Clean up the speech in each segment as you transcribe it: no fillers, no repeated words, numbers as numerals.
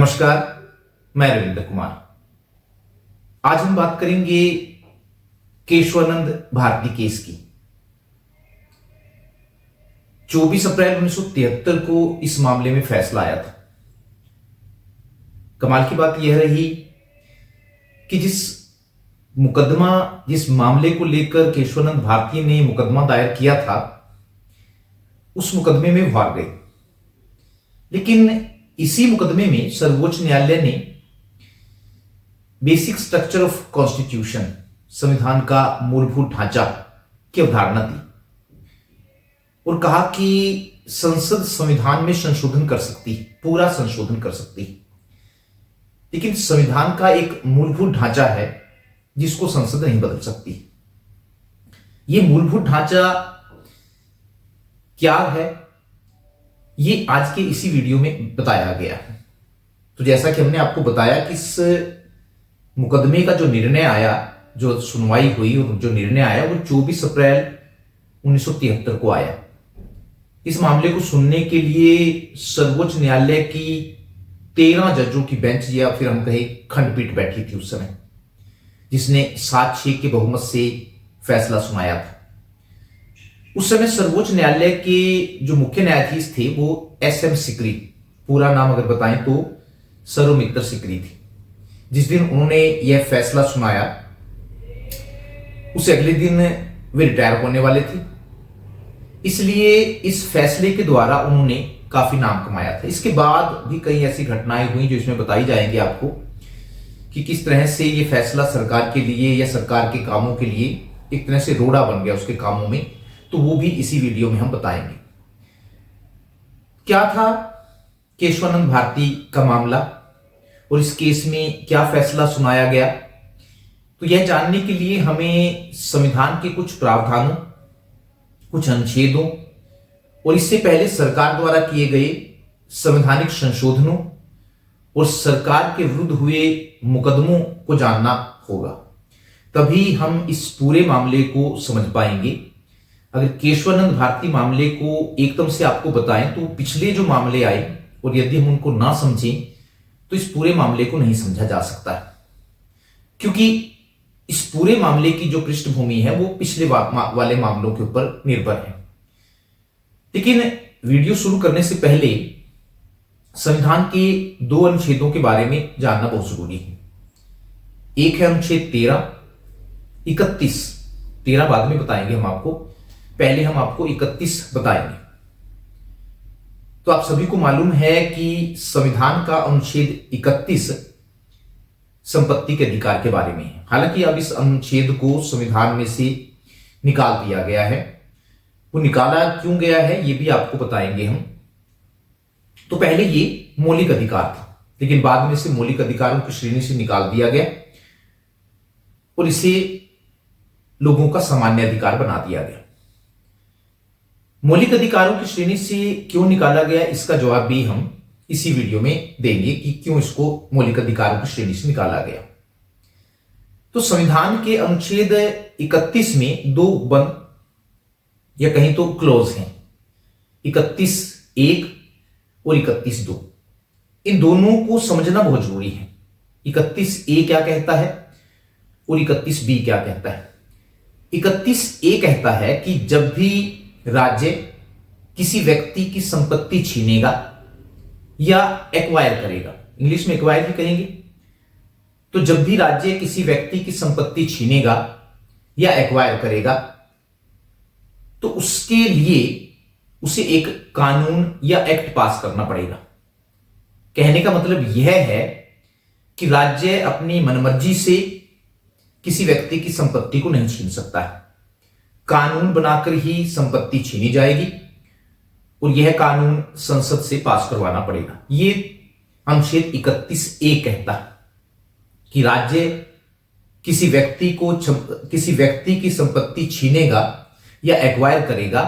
नमस्कार। मैं रविंद्र कुमार। आज हम बात करेंगे केशवानंद भारती केस की। 24 अप्रैल 1973 को इस मामले में फैसला आया था। कमाल की बात यह रही कि जिस मामले को लेकर केशवानंद भारती ने मुकदमा दायर किया था, उस मुकदमे में वो हार गए। लेकिन इसी मुकदमे में सर्वोच्च न्यायालय ने बेसिक स्ट्रक्चर ऑफ कॉन्स्टिट्यूशन, संविधान का मूलभूत ढांचा की अवधारणा दी और कहा कि संसद संविधान में संशोधन कर सकती है, पूरा संशोधन कर सकती है, लेकिन संविधान का एक मूलभूत ढांचा है जिसको संसद नहीं बदल सकती। यह मूलभूत ढांचा क्या है, ये आज के इसी वीडियो में बताया गया है। तो जैसा कि हमने आपको बताया कि इस मुकदमे का जो निर्णय आया, जो सुनवाई हुई और जो निर्णय आया, वो 24 अप्रैल 1973 को आया। इस मामले को सुनने के लिए सर्वोच्च न्यायालय की 13 जजों की बेंच, या फिर हम कहें खंडपीठ, बैठी थी उस समय, जिसने 7-6 के बहुमत से फैसला सुनाया था। उस समय सर्वोच्च न्यायालय के जो मुख्य न्यायाधीश थे वो एस.एम. सिकरी, पूरा नाम अगर बताएं तो सर्वमित्र सिकरी थी। जिस दिन उन्होंने यह फैसला सुनाया, उसे अगले दिन वे रिटायर होने वाले थे, इसलिए इस फैसले के द्वारा उन्होंने काफी नाम कमाया था। इसके बाद भी कई ऐसी घटनाएं हुई जो इसमें बताई जाएंगी आपको कि किस तरह से यह फैसला सरकार के लिए या सरकार के कामों के लिए एक तरह से रोड़ा बन गया उसके कामों में। तो वो भी इसी वीडियो में हम बताएंगे। क्या था केशवानंद भारती का मामला और इस केस में क्या फैसला सुनाया गया, तो यह जानने के लिए हमें संविधान के कुछ प्रावधानों, कुछ अनुच्छेदों और इससे पहले सरकार द्वारा किए गए संवैधानिक संशोधनों और सरकार के विरुद्ध हुए मुकदमों को जानना होगा। तभी हम इस पूरे मामले को समझ पाएंगे। अगर केशवानंद भारती मामले को एकदम से आपको बताएं तो पिछले जो मामले आए, और यदि हम उनको ना समझें तो इस पूरे मामले को नहीं समझा जा सकता है, क्योंकि इस पूरे मामले की जो पृष्ठभूमि है वो पिछले वाले मामलों के ऊपर निर्भर है। लेकिन वीडियो शुरू करने से पहले संविधान के 2 अनुच्छेदों के बारे में जानना बहुत जरूरी है। एक है अनुच्छेद 13, 31, 13 बाद में बताएंगे हम आपको, पहले हम आपको 31 बताएंगे। तो आप सभी को मालूम है कि संविधान का अनुच्छेद 31 संपत्ति के अधिकार के बारे में है। हालांकि अब इस अनुच्छेद को संविधान में से निकाल दिया गया है। वो निकाला क्यों गया है ये भी आपको बताएंगे हम। तो पहले ये मौलिक अधिकार था, लेकिन बाद में से मौलिक अधिकारों की श्रेणी से निकाल दिया गया और इसे लोगों का सामान्य अधिकार बना दिया गया। मौलिक अधिकारों की श्रेणी से क्यों निकाला गया, इसका जवाब भी हम इसी वीडियो में देंगे कि क्यों इसको मौलिक अधिकारों की श्रेणी से निकाला गया। तो संविधान के अनुच्छेद 31 में 2 बंद या कहीं तो क्लोज हैं, 31(1) और 31(2). इन दोनों को समझना बहुत जरूरी है। 31(a) क्या कहता है और 31(b) क्या कहता है। 31(a) कहता है कि जब भी राज्य किसी व्यक्ति की संपत्ति छीनेगा या एक्वायर करेगा, इंग्लिश में एक्वायर ही कहेंगे, तो जब भी राज्य किसी व्यक्ति की संपत्ति छीनेगा या एक्वायर करेगा तो उसके लिए उसे एक कानून या एक्ट पास करना पड़ेगा। कहने का मतलब यह है कि राज्य अपनी मनमर्जी से किसी व्यक्ति की संपत्ति को नहीं छीन सकता है। कानून बनाकर ही संपत्ति छीनी जाएगी और यह कानून संसद से पास करवाना पड़ेगा। यह अनुच्छेद 31(a) कहता है कि राज्य किसी व्यक्ति की संपत्ति छीनेगा या एक्वायर करेगा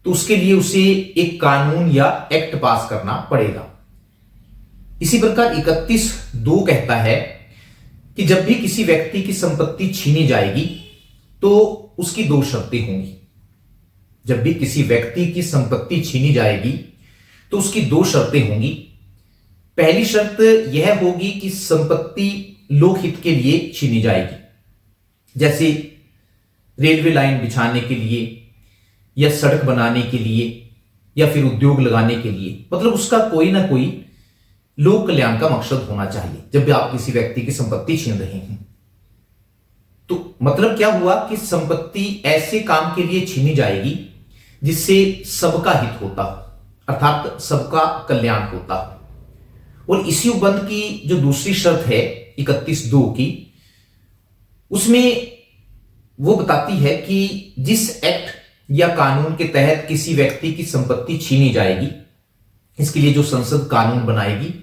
तो उसके लिए उसे एक कानून या एक्ट पास करना पड़ेगा। इसी प्रकार 31(2) कहता है कि जब भी किसी व्यक्ति की संपत्ति छीनी जाएगी तो उसकी 2 शर्तें होंगी। जब भी किसी व्यक्ति की संपत्ति छीनी जाएगी तो उसकी 2 शर्तें होंगी। पहली शर्त यह होगी कि संपत्ति लोकहित के लिए छीनी जाएगी, जैसे रेलवे लाइन बिछाने के लिए या सड़क बनाने के लिए या फिर उद्योग लगाने के लिए, मतलब उसका कोई ना कोई लोक कल्याण का मकसद होना चाहिए जब भी आप किसी व्यक्ति की संपत्ति छीन रहे हैं। तो मतलब क्या हुआ कि संपत्ति ऐसे काम के लिए छीनी जाएगी जिससे सबका हित होता हो, अर्थात सबका कल्याण होता हो। और इसी उपबंध की जो दूसरी शर्त है 31(2) की, उसमें वो बताती है कि जिस एक्ट या कानून के तहत किसी व्यक्ति की संपत्ति छीनी जाएगी, इसके लिए जो संसद कानून बनाएगी,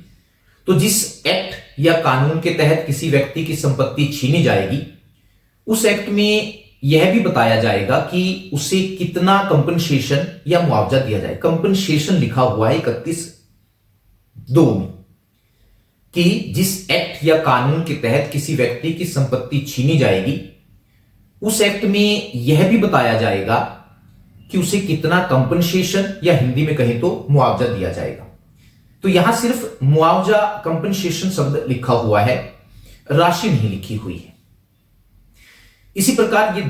तो जिस एक्ट या कानून के तहत किसी व्यक्ति की संपत्ति छीनी जाएगी, उस एक्ट में यह भी बताया जाएगा कि उसे कितना कंपनसेशन या मुआवजा दिया जाए। कंपनसेशन लिखा हुआ है 31(2) में कि जिस एक्ट या कानून के तहत किसी व्यक्ति की संपत्ति छीनी जाएगी, उस एक्ट में यह भी बताया जाएगा कि उसे कितना कंपनसेशन या हिंदी में कहें तो मुआवजा दिया जाएगा। तो यहां सिर्फ मुआवजा कंपनसेशन शब्द लिखा हुआ है, राशि नहीं लिखी हुई है। इसी प्रकार ये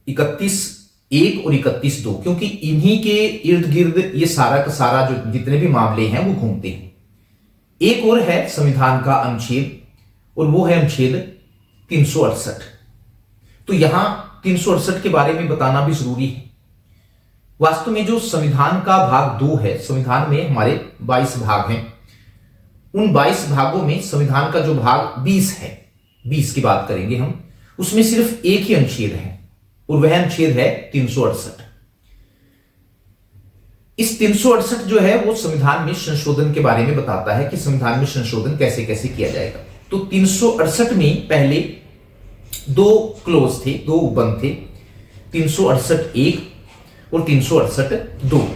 31(1) और 31(2), क्योंकि इन्हीं के इर्द गिर्द ये सारा का सारा जो जितने भी मामले हैं वो घूमते हैं। एक और है संविधान का अनुच्छेद, और वो है अनुच्छेद 368। तो यहां 368 के बारे में बताना भी जरूरी है। वास्तव में जो संविधान का भाग 2 है, संविधान में हमारे 22 भाग हैं, उन 22 भागों में संविधान का जो भाग 20 है, 20 की बात करेंगे हम, उसमें सिर्फ एक ही अनुच्छेद है, और वह अनुच्छेद है 368। इस 368 जो है वो संविधान में संशोधन के बारे में बताता है कि संविधान में संशोधन कैसे कैसे किया जाएगा। तो 368 में पहले 2 क्लोज थे, 2 उपबंध थे, 368(1) और 368(2).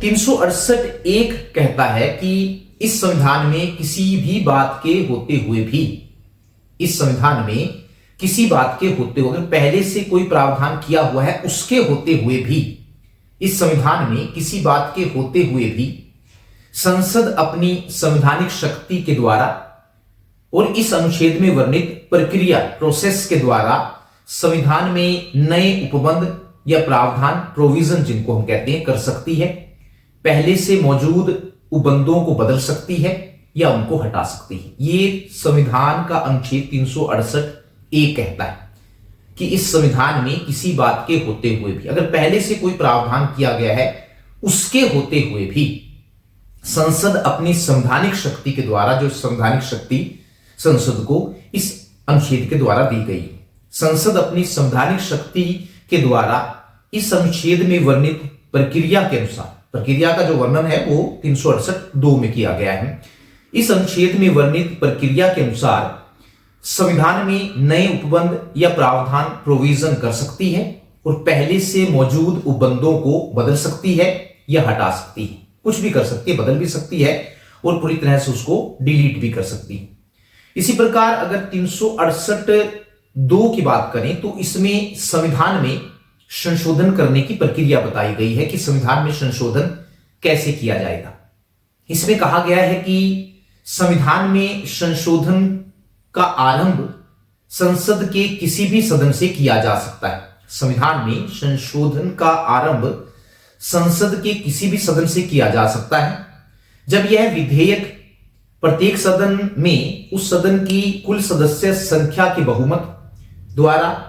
368(1) कहता है कि इस संविधान में किसी भी बात के होते हुए भी, इस संविधान में किसी बात के होते हुए, पहले से कोई प्रावधान किया हुआ है उसके होते हुए भी, इस संविधान में किसी बात के होते हुए भी संसद अपनी संवैधानिक शक्ति के द्वारा और इस अनुच्छेद में वर्णित प्रक्रिया प्रोसेस के द्वारा संविधान में नए उपबंध या प्रावधान प्रोविजन जिनको हम कहते हैं कर सकती है, पहले से मौजूद उपबंधों को बदल सकती है या उनको हटा सकती है। ये संविधान का अनुच्छेद 368(1) कहता है कि इस संविधान में किसी बात के होते हुए भी, अगर पहले से कोई प्रावधान किया गया है उसके होते हुए भी संसद अपनी संवैधानिक शक्ति के द्वारा, जो संवैधानिक शक्ति संसद को इस अनुच्छेद के द्वारा दी गई, संसद अपनी संवैधानिक शक्ति के द्वारा इस अनुच्छेद में वर्णित प्रक्रिया के अनुसार, प्रक्रिया का जो वर्णन है वो 368(2) में किया गया है, इस अनुच्छेद में वर्णित प्रक्रिया के अनुसार संविधान में नए उपबंध या प्रावधान प्रोविजन कर सकती है और पहले से मौजूद उपबंधों को बदल सकती है या हटा सकती है। कुछ भी कर सकती है, बदल भी सकती है और पूरी तरह से उसको डिलीट भी कर सकती है। इसी प्रकार अगर 368(2) की बात करें तो इसमें संविधान में संशोधन करने की प्रक्रिया बताई गई है कि संविधान में संशोधन कैसे किया जाएगा। इसमें कहा गया है कि संविधान में संशोधन का आरंभ संसद के किसी भी सदन से किया जा सकता है। संविधान में संशोधन का आरंभ संसद के किसी भी सदन से किया जा सकता है जब यह विधेयक प्रत्येक सदन में उस सदन की कुल सदस्य संख्या के बहुमत द्वारा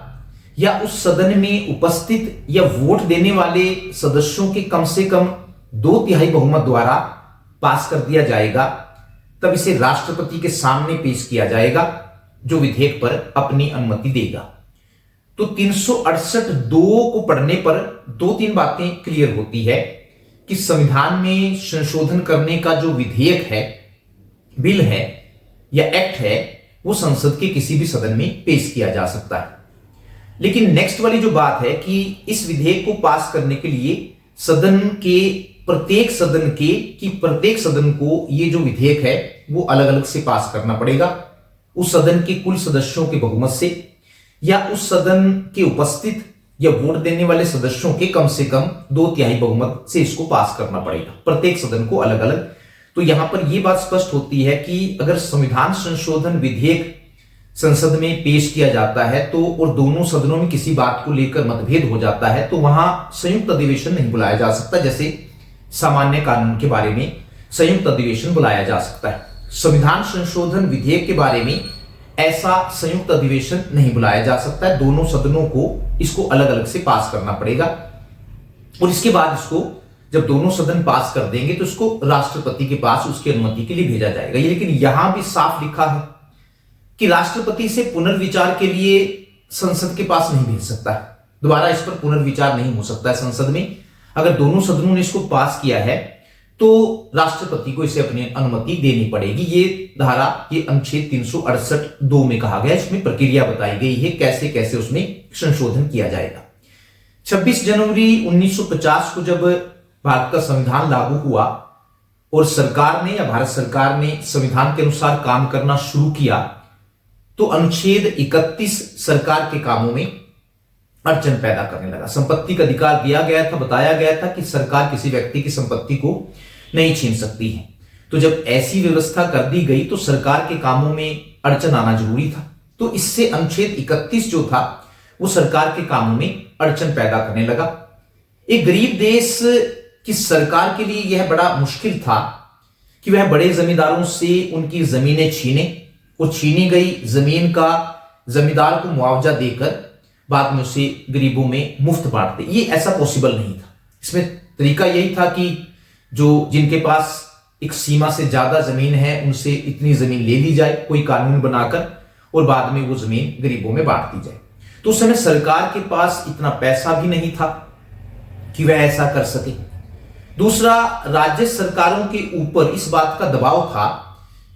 या उस सदन में उपस्थित या वोट देने वाले सदस्यों के कम से कम 2/3 बहुमत द्वारा पास कर दिया जाएगा। तब इसे राष्ट्रपति के सामने पेश किया जाएगा जो विधेयक पर अपनी अनुमति देगा। तो 368(2) को पढ़ने पर 2-3 बातें क्लियर होती है कि संविधान में संशोधन करने का जो विधेयक है, बिल है या एक्ट है, वो संसद के किसी भी सदन में पेश किया जा सकता है। लेकिन नेक्स्ट वाली जो बात है कि इस विधेयक को पास करने के लिए सदन के प्रत्येक सदन को ये जो विधेयक है वो अलग अलग से पास करना पड़ेगा, उस सदन के कुल सदस्यों के बहुमत से या उस सदन के उपस्थित या वोट देने वाले सदस्यों के कम से कम 2/3 बहुमत से इसको पास करना पड़ेगा। प्रत्येक सदन को अलग अलग तो यहां पर यह बात स्पष्ट होती है कि अगर संविधान संशोधन विधेयक संसद में पेश किया जाता है तो और दोनों सदनों में किसी बात को लेकर मतभेद हो जाता है तो वहां संयुक्त अधिवेशन नहीं बुलाया जा सकता। जैसे सामान्य कानून के बारे में संयुक्त अधिवेशन बुलाया जा सकता है, संविधान संशोधन विधेयक के बारे में ऐसा संयुक्त अधिवेशन नहीं बुलाया जा सकता है। दोनों सदनों को इसको अलग अलग से पास करना पड़ेगा और इसके बाद इसको जब दोनों सदन पास कर देंगे तो इसको राष्ट्रपति के पास उसकी अनुमति के लिए भेजा जाएगा। लेकिन यहां भी साफ लिखा है कि राष्ट्रपति से पुनर्विचार के लिए संसद के पास नहीं भेज सकता है, दोबारा इस पर पुनर्विचार नहीं हो सकता है संसद में। अगर दोनों सदनों ने इसको पास किया है तो राष्ट्रपति को इसे अपनी अनुमति देनी पड़ेगी। ये धारा, ये अनुच्छेद 368(2) में कहा गया, इसमें प्रक्रिया बताई गई है कैसे कैसे उसमें संशोधन किया जाएगा। 26 जनवरी 1950 को जब भारत का संविधान लागू हुआ और सरकार ने या भारत सरकार ने संविधान के अनुसार काम करना शुरू किया तो अनुच्छेद 31 सरकार के कामों में अड़चन पैदा करने लगा। संपत्ति का अधिकार दिया गया था, बताया गया था कि सरकार किसी व्यक्ति की संपत्ति को नहीं छीन सकती है। तो जब ऐसी व्यवस्था कर दी गई तो सरकार के कामों में अड़चन आना जरूरी था। तो इससे अनुच्छेद 31 जो था वो सरकार के कामों में अड़चन पैदा करने लगा। एक गरीब देश की सरकार के लिए यह बड़ा मुश्किल था कि वह बड़े जमींदारों से उनकी जमीनें छीने और छीनी गई जमीन का जमींदार को मुआवजा देकर बाद में उसे गरीबों में मुफ्त बांटते। ये ऐसा पॉसिबल नहीं था। इसमें तरीका यही था कि जो जिनके पास एक सीमा से ज्यादा जमीन है उनसे इतनी जमीन ले ली जाए कोई कानून बनाकर और बाद में वो जमीन गरीबों में बांट दी जाए। तो उस समय सरकार के पास इतना पैसा भी नहीं था कि वह ऐसा कर सके। दूसरा, राज्य सरकारों के ऊपर इस बात का दबाव था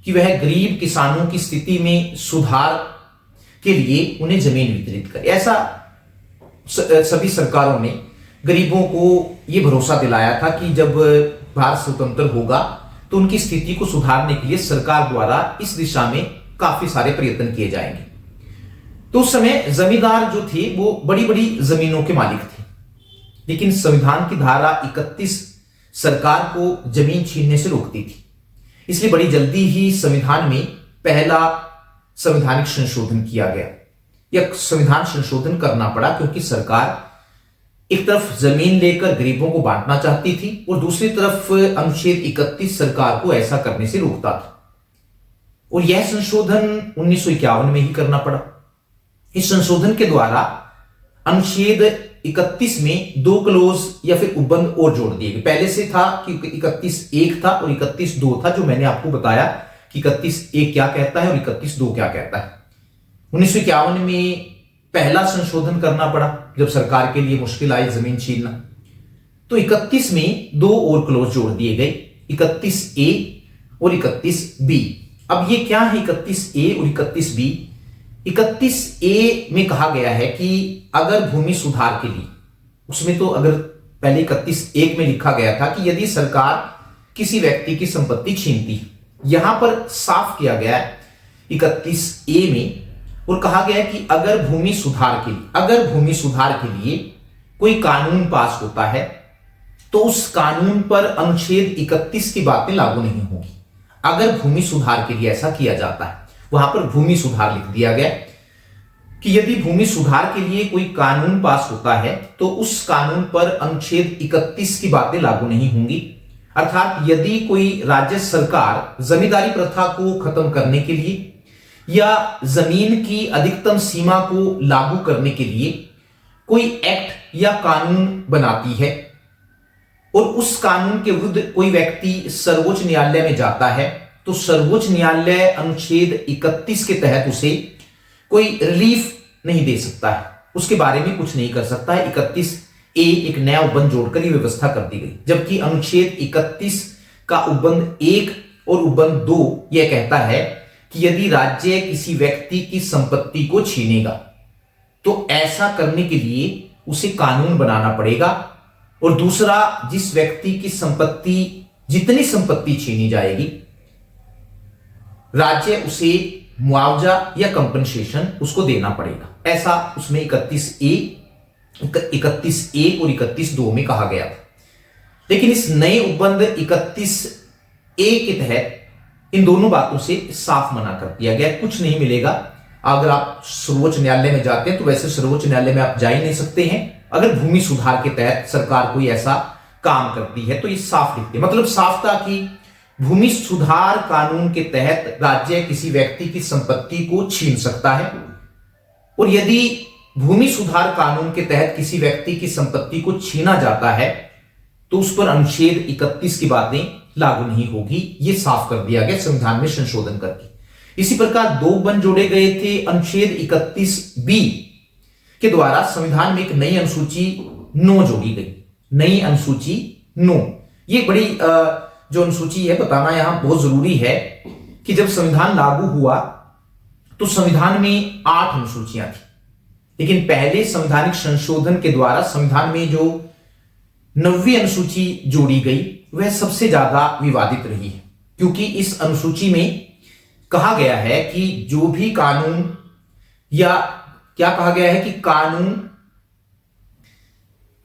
कि वह गरीब किसानों की स्थिति में सुधार के लिए उन्हें जमीन वितरित करे। ऐसा सभी सरकारों ने गरीबों को यह भरोसा दिलाया था कि जब भारत स्वतंत्र होगा तो उनकी स्थिति को सुधारने के लिए सरकार द्वारा इस दिशा में काफी सारे प्रयत्न किए जाएंगे। तो उस समय जमींदार जो थे वो बड़ी बड़ी जमीनों के मालिक थे, लेकिन संविधान की धारा 31 सरकार को जमीन छीनने से रोकती थी। इसलिए बड़ी जल्दी ही संविधान में पहला संवैधानिक संशोधन किया गया या संविधान संशोधन करना पड़ा क्योंकि सरकार एक तरफ जमीन लेकर गरीबों को बांटना चाहती थी और दूसरी तरफ अनुच्छेद 31 सरकार को ऐसा करने से रोकता था। और यह संशोधन 1951 में ही करना पड़ा। इस संशोधन के द्वारा अनुच्छेद 31 में 2 क्लोज या फिर उपबंध और जोड़ दिए गए। पहले से था कि 31(1) था और 31(2) था, जो मैंने आपको बताया कि 31(1) क्या कहता है और 31(2) क्या कहता है। 1951 में पहला संशोधन करना पड़ा जब सरकार के लिए मुश्किल आई जमीन छीनना। तो 31 में 2 और क्लोज जोड़ दिए गए, 31(a) और 31(b). अब ये क्या है 31(a) और 31(b)? 31(a) में कहा गया है कि अगर भूमि सुधार के लिए, उसमें तो अगर पहले 31(1) में लिखा गया था कि यदि सरकार किसी व्यक्ति की संपत्ति छीनती है, यहां पर साफ किया गया है 31(a) में और कहा गया है कि अगर भूमि सुधार के लिए कोई कानून पास होता है तो उस कानून पर अनुच्छेद 31 की बातें लागू नहीं होगी। अगर भूमि सुधार के लिए ऐसा किया जाता है, वहां पर भूमि सुधार लिख दिया गया कि यदि भूमि सुधार के लिए कोई कानून पास होता है तो उस कानून पर अनुच्छेद 31 की बातें लागू नहीं होंगी। अर्थात यदि कोई राज्य सरकार जमींदारी प्रथा को खत्म करने के लिए या जमीन की अधिकतम सीमा को लागू करने के लिए कोई एक्ट या कानून बनाती है और उस कानून के विरुद्ध कोई व्यक्ति सर्वोच्च न्यायालय में जाता है तो सर्वोच्च न्यायालय अनुच्छेद 31 के तहत उसे कोई रिलीफ नहीं दे सकता है, उसके बारे में कुछ नहीं कर सकता है। 31(a) एक नया उपबंध जोड़कर यह व्यवस्था कर दी गई, जबकि अनुच्छेद 31 का उपबंध 1 और उपबंध 2 यह कहता है कि यदि राज्य किसी व्यक्ति की संपत्ति को छीनेगा तो ऐसा करने के लिए उसे कानून बनाना पड़ेगा। और दूसरा, जिस व्यक्ति की संपत्ति, जितनी संपत्ति छीनी जाएगी, राज्य उसे मुआवजा या कंपनसेशन उसको देना पड़ेगा। ऐसा उसमें 31(a) और 31(2) में कहा गया था। लेकिन इस नए उपबंध 31 ए के तहत इन दोनों बातों से साफ मना कर दिया गया, कुछ नहीं मिलेगा। अगर आप सर्वोच्च न्यायालय में जाते हैं तो वैसे सर्वोच्च न्यायालय में आप जा ही नहीं सकते हैं। अगर भूमि सुधार के तहत सरकार कोई ऐसा काम करती है तो ये साफ लिखते, मतलब साफ था कि भूमि सुधार कानून के तहत राज्य किसी व्यक्ति की संपत्ति को छीन सकता है, और यदि भूमि सुधार कानून के तहत किसी व्यक्ति की संपत्ति को छीना जाता है तो उस पर अनुच्छेद 31 की बातें लागू नहीं होगी। यह साफ कर दिया गया संविधान में संशोधन करके। इसी प्रकार दो उपबंध जोड़े गए थे। अनुच्छेद 31B के द्वारा संविधान में एक नई अनुसूची 9 जोड़ी गई, नई अनुसूची 9। ये बड़ी जो अनुसूची है बताना यहां बहुत जरूरी है कि जब संविधान लागू हुआ तो संविधान में 8 अनुसूचियां थी, लेकिन पहले संवैधानिक संशोधन के द्वारा संविधान में जो 9वीं अनुसूची जोड़ी गई वह सबसे ज्यादा विवादित रही है, क्योंकि इस अनुसूची में कहा गया है कि जो भी कानून, या क्या कहा गया है कि कानून,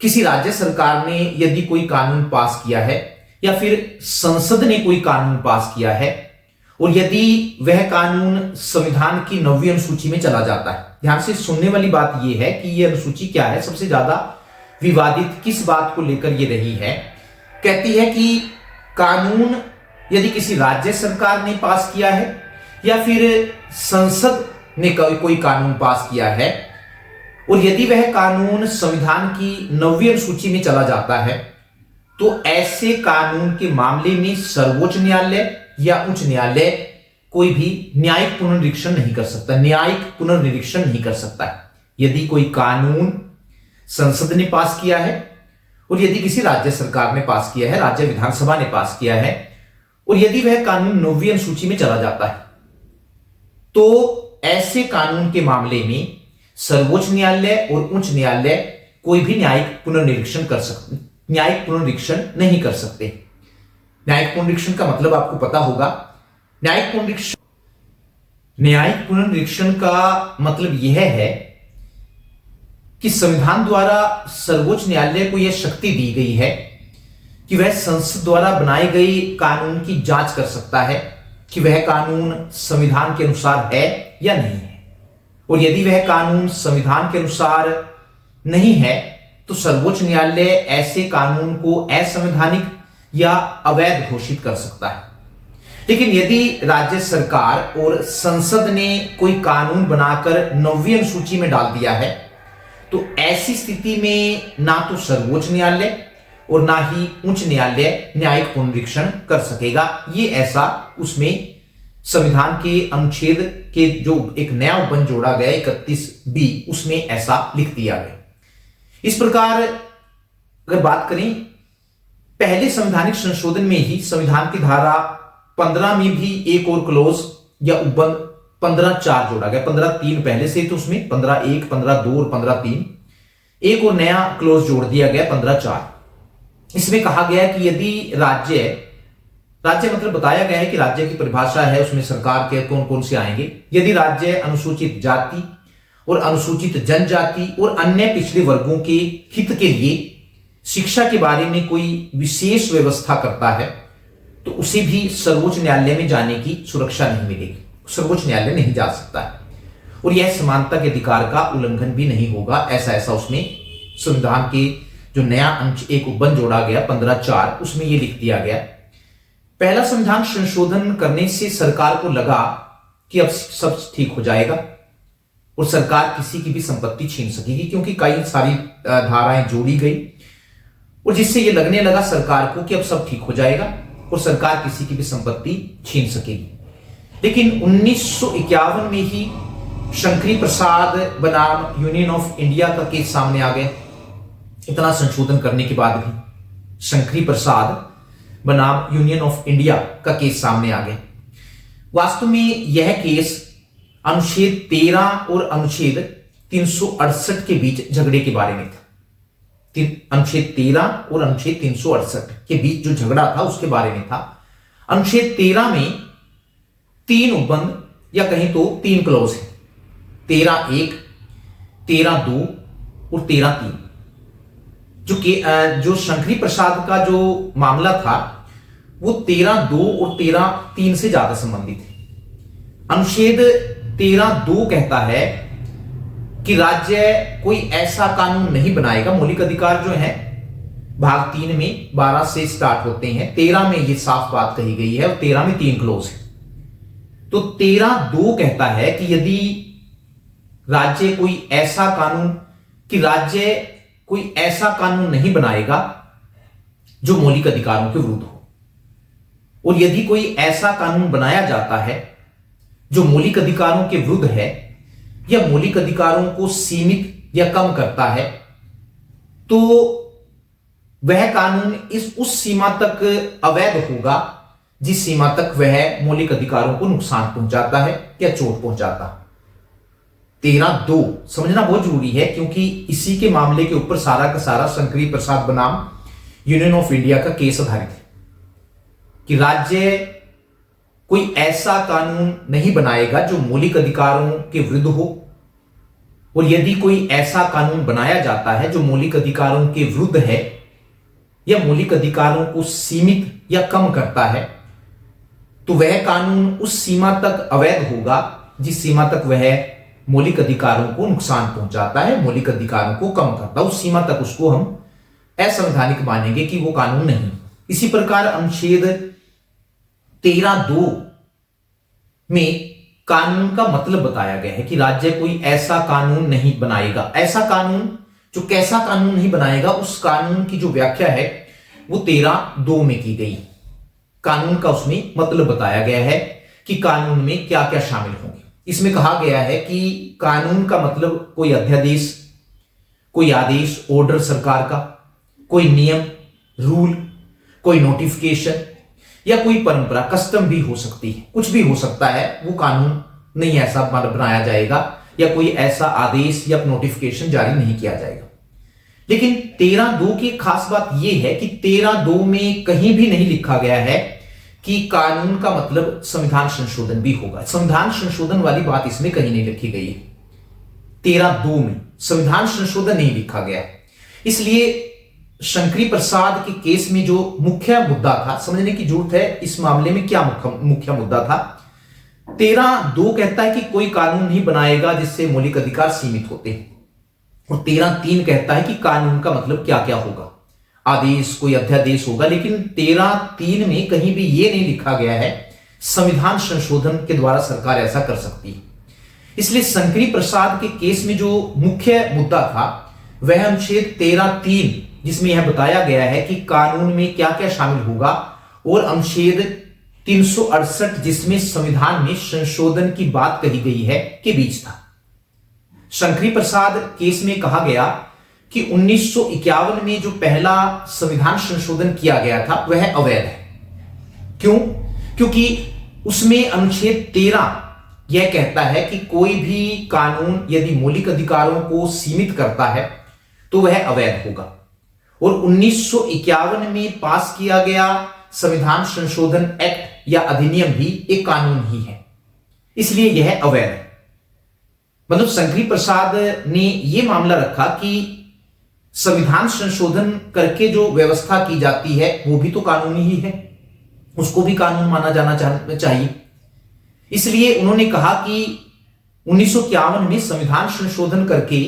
किसी राज्य सरकार ने यदि कोई कानून पास किया है या फिर संसद ने कोई कानून पास किया है और यदि वह कानून संविधान की 9वीं अनुसूची में चला जाता है, ध्यान से सुनने वाली बात यह है कि यह अनुसूची क्या है, सबसे ज्यादा विवादित किस बात को लेकर यह रही है। कहती है कि कानून यदि किसी राज्य सरकार ने पास किया है या फिर संसद ने कोई कानून पास किया है और यदि वह कानून संविधान की 9वीं अनुसूची में चला जाता है तो ऐसे कानून के मामले में सर्वोच्च न्यायालय या उच्च न्यायालय कोई भी न्यायिक पुनर्निरीक्षण नहीं कर सकता, न्यायिक पुनर्निरीक्षण नहीं कर सकता है। यदि कोई कानून संसद ने पास किया है और यदि किसी राज्य सरकार ने पास किया है, राज्य विधानसभा ने पास किया है, और यदि वह कानून 9वीं अनुसूची में चला जाता है तो ऐसे कानून के मामले में सर्वोच्च न्यायालय और उच्च न्यायालय कोई भी न्यायिक पुनर्निरीक्षण नहीं कर सकते। न्यायिक पुनर्निरीक्षण का मतलब आपको पता होगा। न्यायिक पुनर्निरीक्षण का मतलब यह है कि संविधान द्वारा सर्वोच्च न्यायालय को यह शक्ति दी गई है कि वह संसद द्वारा बनाए गए कानून की जांच कर सकता है कि वह कानून संविधान के अनुसार है या नहीं है, और यदि वह कानून संविधान के अनुसार नहीं है तो सर्वोच्च न्यायालय ऐसे कानून को असंवैधानिक या अवैध घोषित कर सकता है। लेकिन यदि राज्य सरकार और संसद ने कोई कानून बनाकर 9वीं अनुसूची में डाल दिया है तो ऐसी स्थिति में ना तो सर्वोच्च न्यायालय और ना ही उच्च न्यायालय न्यायिक पुनरीक्षण कर सकेगा। ये ऐसा उसमें संविधान के अनुच्छेद के जो एक नया उपबंध जोड़ा गया 31B उसमें ऐसा लिख दिया गया। इस प्रकार अगर बात करें पहले संवैधानिक संशोधन में ही संविधान की धारा 15 में भी एक और क्लोज या उपबंध 15(4) जोड़ा गया। 15(3) पहले से तो उसमें 15(1), 15(2) और 15(3) एक और नया क्लोज जोड़ दिया गया 15(4). इसमें कहा गया कि यदि राज्य मतलब बताया गया है कि राज्य की परिभाषा है, उसमें सरकार के कौन कौन से आएंगे। यदि राज्य अनुसूचित जाति और अनुसूचित जनजाति और अन्य पिछड़े वर्गों के हित के लिए शिक्षा के बारे में कोई विशेष व्यवस्था करता है तो उसे भी सर्वोच्च न्यायालय में जाने की सुरक्षा नहीं मिलेगी, सर्वोच्च न्यायालय नहीं जा सकता है, और यह समानता के अधिकार का उल्लंघन भी नहीं होगा। ऐसा उसमें संविधान के जो नया एक उपबंध जोड़ा गया 15(4) उसमें यह लिख दिया गया। पहला संविधान संशोधन करने से सरकार को लगा कि अब सब ठीक हो जाएगा और सरकार किसी की भी संपत्ति छीन सकेगी, क्योंकि कई सारी धाराएं जोड़ी गई और जिससे यह लगने लगा सरकार को कि अब सब ठीक हो जाएगा और सरकार किसी की भी संपत्ति छीन सकेगी। लेकिन 1951 में ही शंकरी प्रसाद बनाम यूनियन ऑफ इंडिया का केस सामने आ गया। इतना संशोधन करने के बाद भी शंकरी प्रसाद बनाम यूनियन ऑफ इंडिया का केस सामने आ गया। वास्तव में यह केस अनुच्छेद 13 और अनुच्छेद 368 के बीच झगड़े के बारे में था। अनुच्छेद 13 और अनुच्छेद 368 के बीच जो झगड़ा था उसके बारे में था। अनुच्छेद 13 में 3 उपबंध या कहीं तो 3 क्लॉज है, 13(1), 13(2) और 13(3). जो शंकरी प्रसाद का जो मामला था वो 13(2) और 13(3) से ज्यादा संबंधित है। अनुच्छेद 13(2) कहता है कि राज्य कोई ऐसा कानून नहीं बनाएगा। मौलिक अधिकार जो है भाग 3 में 12 से स्टार्ट होते हैं, 13 में ये साफ बात कही गई है और 13 में 3 क्लोज है। तो 13(2) कहता है कि यदि राज्य कोई ऐसा कानून नहीं बनाएगा जो मौलिक अधिकारों के विरुद्ध हो, और यदि कोई ऐसा कानून बनाया जाता है जो मौलिक अधिकारों के विरुद्ध है या मौलिक अधिकारों को सीमित या कम करता है, तो वह कानून उस सीमा तक अवैध होगा जिस सीमा तक वह मौलिक अधिकारों को नुकसान पहुंचाता है या चोट पहुंचाता है। 13(2) समझना बहुत जरूरी है, क्योंकि इसी के मामले के ऊपर सारा का सारा शंकरी प्रसाद बनाम यूनियन ऑफ इंडिया का केस आधारित है कि राज्य कोई ऐसा कानून नहीं बनाएगा जो मौलिक अधिकारों के विरुद्ध हो, और यदि कोई ऐसा कानून बनाया जाता है जो मौलिक अधिकारों के विरुद्ध है या मौलिक अधिकारों को सीमित या कम करता है, तो वह कानून उस सीमा तक अवैध होगा जिस सीमा तक वह मौलिक अधिकारों को नुकसान पहुंचाता है, मौलिक अधिकारों को कम करता है, उस सीमा तक उसको हम असंवैधानिक मानेंगे कि वो कानून नहीं। इसी प्रकार अनुच्छेद 13(2) में कानून का मतलब बताया गया है कि राज्य कोई ऐसा कानून नहीं बनाएगा। ऐसा कानून जो कैसा कानून नहीं बनाएगा, उस कानून की जो व्याख्या है वो 13(2) में की गई। कानून का उसमें मतलब बताया गया है कि कानून में क्या क्या शामिल होंगे। इसमें कहा गया है कि कानून का मतलब कोई अध्यादेश, कोई आदेश, ऑर्डर सरकार का, कोई नियम, रूल, कोई नोटिफिकेशन या कोई परंपरा, कस्टम भी हो सकती है, कुछ भी हो सकता है। वो कानून नहीं ऐसा बनाया जाएगा या कोई ऐसा आदेश या नोटिफिकेशन जारी नहीं किया जाएगा। लेकिन 13(2) की खास बात यह है कि 13(2) में कहीं भी नहीं लिखा गया है कि कानून का मतलब संविधान संशोधन भी होगा। संविधान संशोधन वाली बात इसमें कहीं नहीं लिखी गई है। 13(2) में संविधान संशोधन नहीं लिखा गया है। इसलिए शंकरी प्रसाद के केस में जो मुख्य मुद्दा था, समझने की जरूरत है इस मामले में क्या मुख्य मुद्दा था। 13(2) कहता है कि कोई कानून नहीं बनाएगा जिससे मौलिक अधिकार सीमित होते हैं, और 13(3) कहता है कि कानून का मतलब क्या क्या होगा, आदेश, कोई अध्यादेश होगा। लेकिन 13(3) में कहीं भी यह नहीं लिखा गया है संविधान संशोधन के द्वारा सरकार ऐसा कर सकती है। इसलिए शंकरी प्रसाद के केस में जो मुख्य मुद्दा था वह अनुच्छेद 13(3) जिसमें यह बताया गया है कि कानून में क्या क्या शामिल होगा, और अनुच्छेद 368 जिसमें संविधान में संशोधन की बात कही गई है के बीच था। शंकरी प्रसाद केस में कहा गया कि 1951 में जो पहला संविधान संशोधन किया गया था वह अवैध है। क्यों? क्योंकि उसमें अनुच्छेद 13 यह कहता है कि कोई भी कानून यदि मौलिक अधिकारों को सीमित करता है तो वह अवैध होगा, और 1951 में पास किया गया संविधान संशोधन एक्ट या अधिनियम भी एक कानून ही है, इसलिए यह अवैध है। मतलब शंकरी प्रसाद ने यह मामला रखा कि संविधान संशोधन करके जो व्यवस्था की जाती है वो भी तो कानूनी ही है, उसको भी कानून माना जाना चाहिए। इसलिए उन्होंने कहा कि 1951 में संविधान संशोधन करके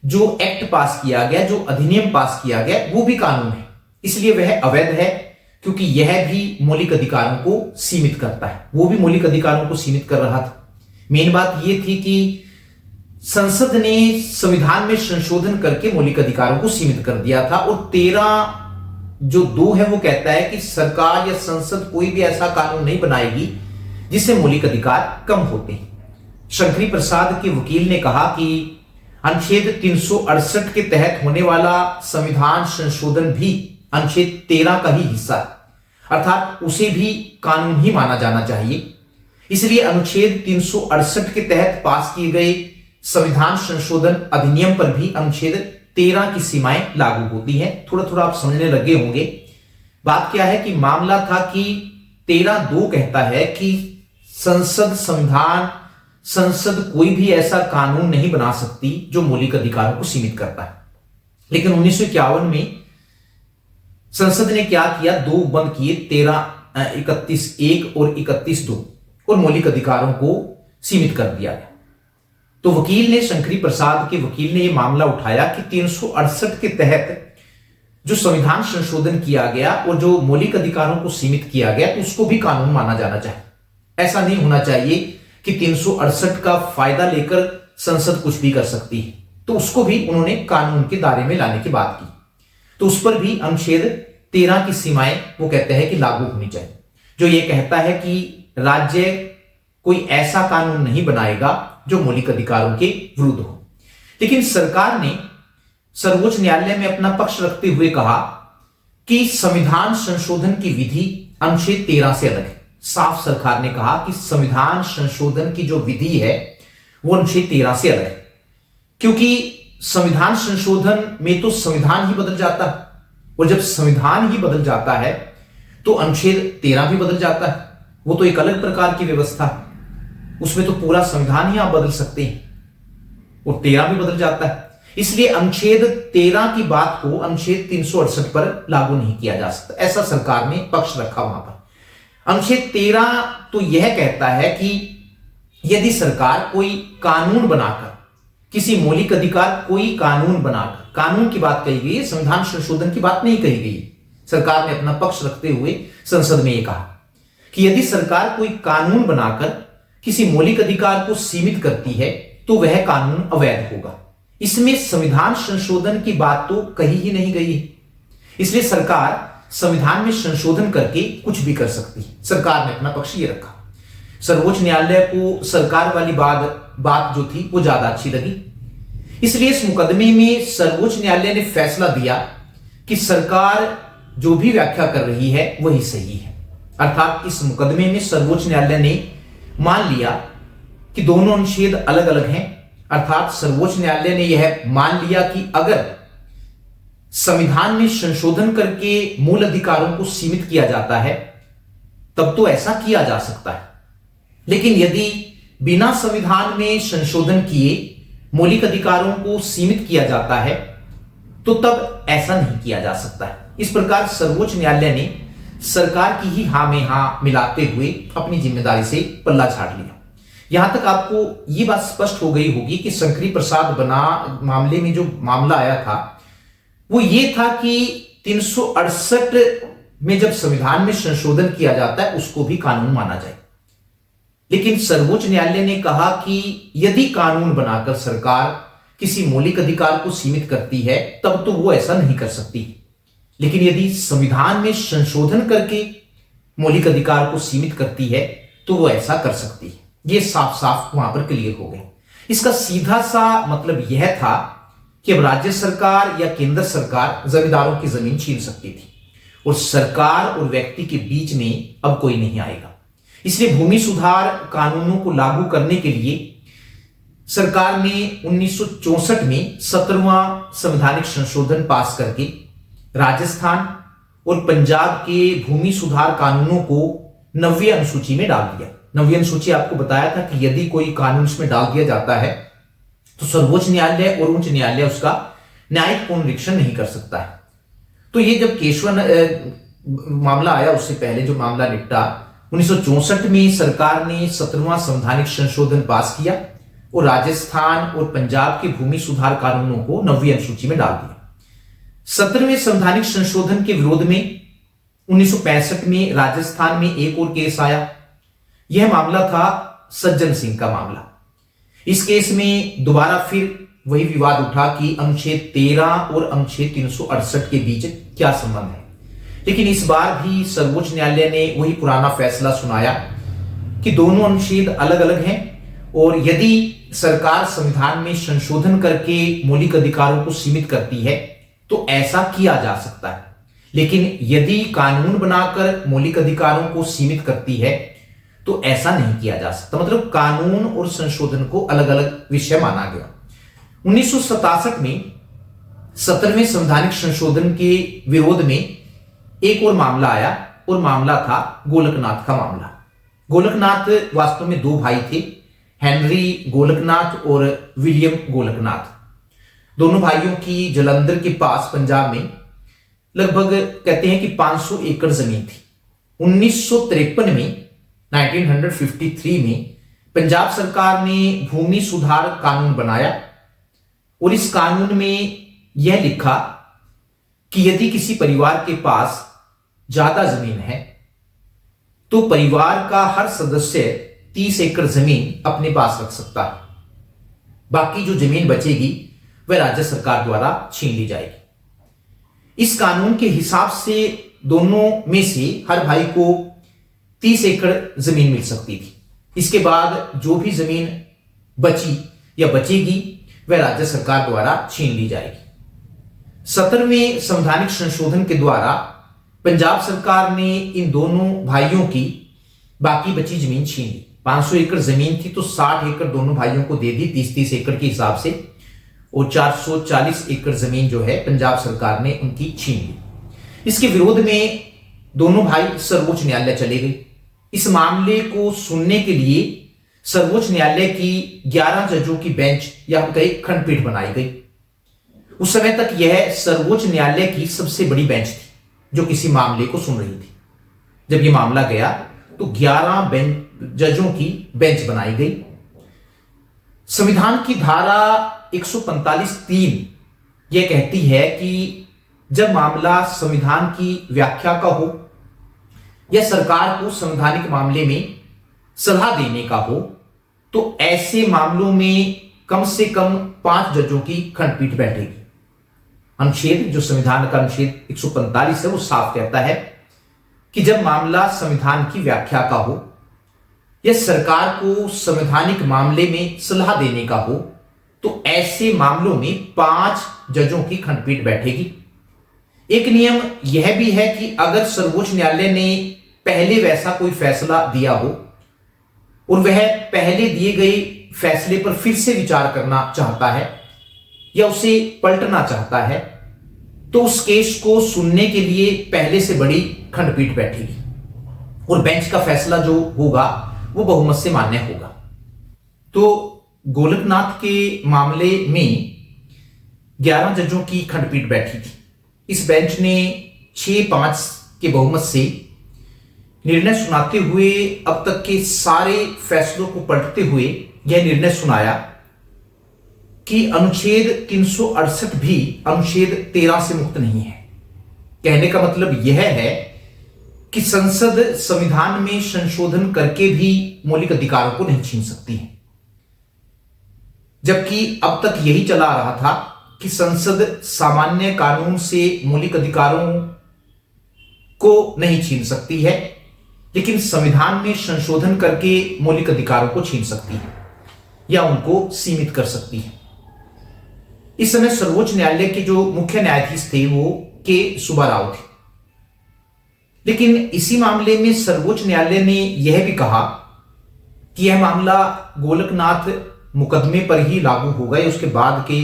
जो एक्ट पास किया गया, जो अधिनियम पास किया गया, वो भी कानून है, इसलिए वह अवैध है, क्योंकि यह भी मौलिक अधिकारों को सीमित करता है। वो भी मौलिक अधिकारों को सीमित कर रहा था। मेन बात यह थी कि संसद ने संविधान में संशोधन करके मौलिक अधिकारों को सीमित कर दिया था, और 13(2) है वो कहता है कि सरकार या संसद कोई भी ऐसा कानून नहीं बनाएगी जिससे मौलिक अधिकार कम होते हैं। शंकरी प्रसाद के वकील ने कहा कि अनुच्छेद 368 के तहत होने वाला संविधान संशोधन भी अनुच्छेद 13 का ही हिस्सा है, अर्थात उसे भी कानून ही माना जाना चाहिए। इसलिए अनुच्छेद 368 के तहत पास किए गए संविधान संशोधन अधिनियम पर भी अनुच्छेद 13 की सीमाएं लागू होती हैं। थोड़ा थोड़ा आप समझने लगे होंगे। बात क्या है कि मामला था कि 13(2) कहता है कि संसद कोई भी ऐसा कानून नहीं बना सकती जो मौलिक अधिकारों को सीमित करता है। लेकिन 1951 में संसद ने क्या किया, 2 बंद किए 31(1) और 31(2) और मौलिक अधिकारों को सीमित कर दिया गया। तो वकील ने, शंकरी प्रसाद के वकील ने यह मामला उठाया कि 368 के तहत जो संविधान संशोधन किया गया और जो मौलिक अधिकारों को सीमित किया गया, तो उसको भी कानून माना जाना चाहिए। ऐसा नहीं होना चाहिए कि 368 का फायदा लेकर संसद कुछ भी कर सकती है। तो उसको भी उन्होंने कानून के दायरे में लाने की बात की। तो उस पर भी अनुच्छेद 13 की सीमाएं वो कहते हैं कि लागू होनी चाहिए, जो ये कहता है कि राज्य कोई ऐसा कानून नहीं बनाएगा जो मौलिक अधिकारों के विरुद्ध हो। लेकिन सरकार ने सर्वोच्च न्यायालय में अपना पक्ष रखते हुए कहा कि संविधान संशोधन की विधि अनुच्छेद 13 से अलग है। साफ सरकार ने कहा कि संविधान संशोधन की जो विधि है वो अनुच्छेद 13 से अलग है, क्योंकि संविधान संशोधन में तो संविधान ही बदल जाता है, और जब संविधान ही बदल जाता है तो अनुच्छेद 13 भी बदल जाता है। वो तो एक अलग प्रकार की व्यवस्था है, उसमें तो पूरा संविधान ही आप बदल सकते हैं, और 13 भी बदल जाता है। इसलिए अनुच्छेद 13 की बात को अनुच्छेद 368 पर लागू नहीं किया जा सकता, ऐसा सरकार ने पक्ष रखा वहां पर। अनुच्छेद 13 तो यह कहता है कि यदि सरकार कोई कानून बनाकर, किसी मौलिक अधिकार, कोई कानून बनाकर, कानून की बात कही गई है, संविधान संशोधन की बात नहीं कही गई। सरकार ने अपना पक्ष रखते हुए संसद में यह कहा कि यदि सरकार कोई कानून बनाकर किसी मौलिक अधिकार को सीमित करती है तो वह कानून अवैध होगा। इसमें संविधान संशोधन की बात तो कही ही नहीं गई है। इसलिए सरकार संविधान में संशोधन करके कुछ भी कर सकती है। सरकार ने अपना पक्ष ये रखा। सर्वोच्च न्यायालय को सरकार वाली बात जो थी वो ज्यादा अच्छी लगी, इसलिए इस मुकदमे में सर्वोच्च न्यायालय ने फैसला दिया कि सरकार जो भी व्याख्या कर रही है वही सही है। अर्थात इस मुकदमे में सर्वोच्च न्यायालय ने मान लिया कि दोनों अनुच्छेद अलग अलग हैं। अर्थात सर्वोच्च न्यायालय ने यह मान लिया कि अगर संविधान में संशोधन करके मूल अधिकारों को सीमित किया जाता है तब तो ऐसा किया जा सकता है, लेकिन यदि बिना संविधान में संशोधन किए मौलिक अधिकारों को सीमित किया जाता है तो तब ऐसा नहीं किया जा सकता है। इस प्रकार सर्वोच्च न्यायालय ने सरकार की ही हां में हां मिलाते हुए अपनी जिम्मेदारी से पल्ला झाड़ लिया। यहां तक आपको यह बात स्पष्ट हो गई होगी कि शंकरी प्रसाद बना मामले में जो मामला आया था वो ये था कि 368 में जब संविधान में संशोधन किया जाता है उसको भी कानून माना जाए। लेकिन सर्वोच्च न्यायालय ने कहा कि यदि कानून बनाकर सरकार किसी मौलिक अधिकार को सीमित करती है तब तो वो ऐसा नहीं कर सकती, लेकिन यदि संविधान में संशोधन करके मौलिक अधिकार को सीमित करती है तो वो ऐसा कर सकती है। ये साफ साफ वहां पर क्लियर हो गया। इसका सीधा सा मतलब यह था कि अब राज्य सरकार या केंद्र सरकार जमींदारों की जमीन छीन सकती थी और सरकार और व्यक्ति के बीच में अब कोई नहीं आएगा। इसलिए भूमि सुधार कानूनों को लागू करने के लिए सरकार ने 1964 में 17वां संवैधानिक संशोधन पास करके राजस्थान और पंजाब के भूमि सुधार कानूनों को 9वीं अनुसूची में डाल दिया। 9वीं अनुसूची आपको बताया था कि यदि कोई कानून इसमें डाल दिया जाता है तो सर्वोच्च न्यायालय और उच्च न्यायालय उसका न्यायिक पुनरीक्षण नहीं कर सकता है। तो ये जब केशवन मामला आया उससे पहले जो मामला निपटा 1964 में सरकार ने 17वां संवैधानिक संशोधन पास किया और राजस्थान और पंजाब के भूमि सुधार कानूनों को 9वीं अनुसूची में डाल दिया। 17वें संवैधानिक संशोधन के विरोध में 1965 में राजस्थान में एक और केस आया। यह मामला था सज्जन सिंह का मामला। इस केस में दोबारा फिर वही विवाद उठा कि अनुच्छेद 13 और अनुच्छेद 368 के बीच क्या संबंध है, लेकिन इस बार भी सर्वोच्च न्यायालय ने वही पुराना फैसला सुनाया कि दोनों अनुच्छेद अलग अलग हैं और यदि सरकार संविधान में संशोधन करके मौलिक अधिकारों को सीमित करती है तो ऐसा किया जा सकता है, लेकिन यदि कानून बनाकर मौलिक अधिकारों को सीमित करती है तो ऐसा नहीं किया जा सकता। मतलब कानून और संशोधन को अलग अलग विषय माना गया। 1967 में 17वें संवैधानिक संशोधन के विरोध में एक और मामला आया और मामला था गोलकनाथ का मामला। गोलकनाथ वास्तव में दो भाई थे, हेनरी गोलकनाथ और विलियम गोलकनाथ। दोनों भाइयों की जालंधर के पास पंजाब में लगभग कहते हैं कि 500 एकड़ जमीन थी 1953 में 1953 में पंजाब सरकार ने भूमि सुधार कानून बनाया और इस कानून में यह लिखा कि यदि किसी परिवार के पास ज्यादा जमीन है तो परिवार का हर सदस्य 30 एकड़ जमीन अपने पास रख सकता है। बाकी जो जमीन बचेगी वह राज्य सरकार द्वारा छीन ली जाएगी। इस कानून के हिसाब से दोनों में से हर भाई को 30 एकड़ जमीन मिल सकती थी। इसके बाद जो भी जमीन बची या बचेगी वह राज्य सरकार द्वारा छीन ली जाएगी। 17वें संवैधानिक संशोधन के द्वारा पंजाब सरकार ने इन दोनों भाइयों की बाकी बची जमीन छीन ली। 500 एकड़ जमीन थी तो 60 एकड़ दोनों भाइयों को दे दी 30-30 एकड़ के हिसाब से, और 440 एकड़ जमीन जो है पंजाब सरकार ने उनकी छीन ली। इसके विरोध में दोनों भाई सर्वोच्च न्यायालय चले गए। इस मामले को सुनने के लिए सर्वोच्च न्यायालय की 11 जजों की बेंच या कई खंडपीठ बनाई गई। उस समय तक यह सर्वोच्च न्यायालय की सबसे बड़ी बेंच थी जो किसी मामले को सुन रही थी। जब यह मामला गया तो 11 जजों की बेंच बनाई गई। संविधान की धारा 145(3) यह कहती है कि जब मामला संविधान की व्याख्या का हो या सरकार को संवैधानिक मामले में सलाह देने का हो तो ऐसे मामलों में कम से कम 5 जजों की खंडपीठ बैठेगी। अनुच्छेद जो संविधान का अनुच्छेद 145 है वो साफ कहता है कि जब मामला संविधान की व्याख्या का हो या सरकार को संवैधानिक मामले में सलाह देने का हो तो ऐसे मामलों में 5 जजों की खंडपीठ बैठेगी। एक नियम यह भी है कि अगर सर्वोच्च न्यायालय ने पहले वैसा कोई फैसला दिया हो और वह पहले दिए गए फैसले पर फिर से विचार करना चाहता है या उसे पलटना चाहता है तो उस केस को सुनने के लिए पहले से बड़ी खंडपीठ बैठेगी और बेंच का फैसला जो होगा वो बहुमत से मान्य होगा। तो गोलकनाथ के मामले में 11 जजों की खंडपीठ बैठी थी। इस बेंच ने 6-5 के बहुमत से निर्णय सुनाते हुए अब तक के सारे फैसलों को पलटते हुए यह निर्णय सुनाया कि अनुच्छेद 368 भी अनुच्छेद 13 से मुक्त नहीं है। कहने का मतलब यह है कि संसद संविधान में संशोधन करके भी मौलिक अधिकारों को नहीं छीन सकती है, जबकि अब तक यही चला आ रहा था कि संसद सामान्य कानून से मौलिक अधिकारों को नहीं छीन सकती है लेकिन संविधान में संशोधन करके मौलिक अधिकारों को छीन सकती है या उनको सीमित कर सकती है। इस समय सर्वोच्च न्यायालय के जो मुख्य न्यायाधीश थे वो के सुब्बा राव थे, लेकिन इसी मामले में सर्वोच्च न्यायालय ने यह भी कहा कि यह मामला गोलकनाथ मुकदमे पर ही लागू होगा या उसके बाद के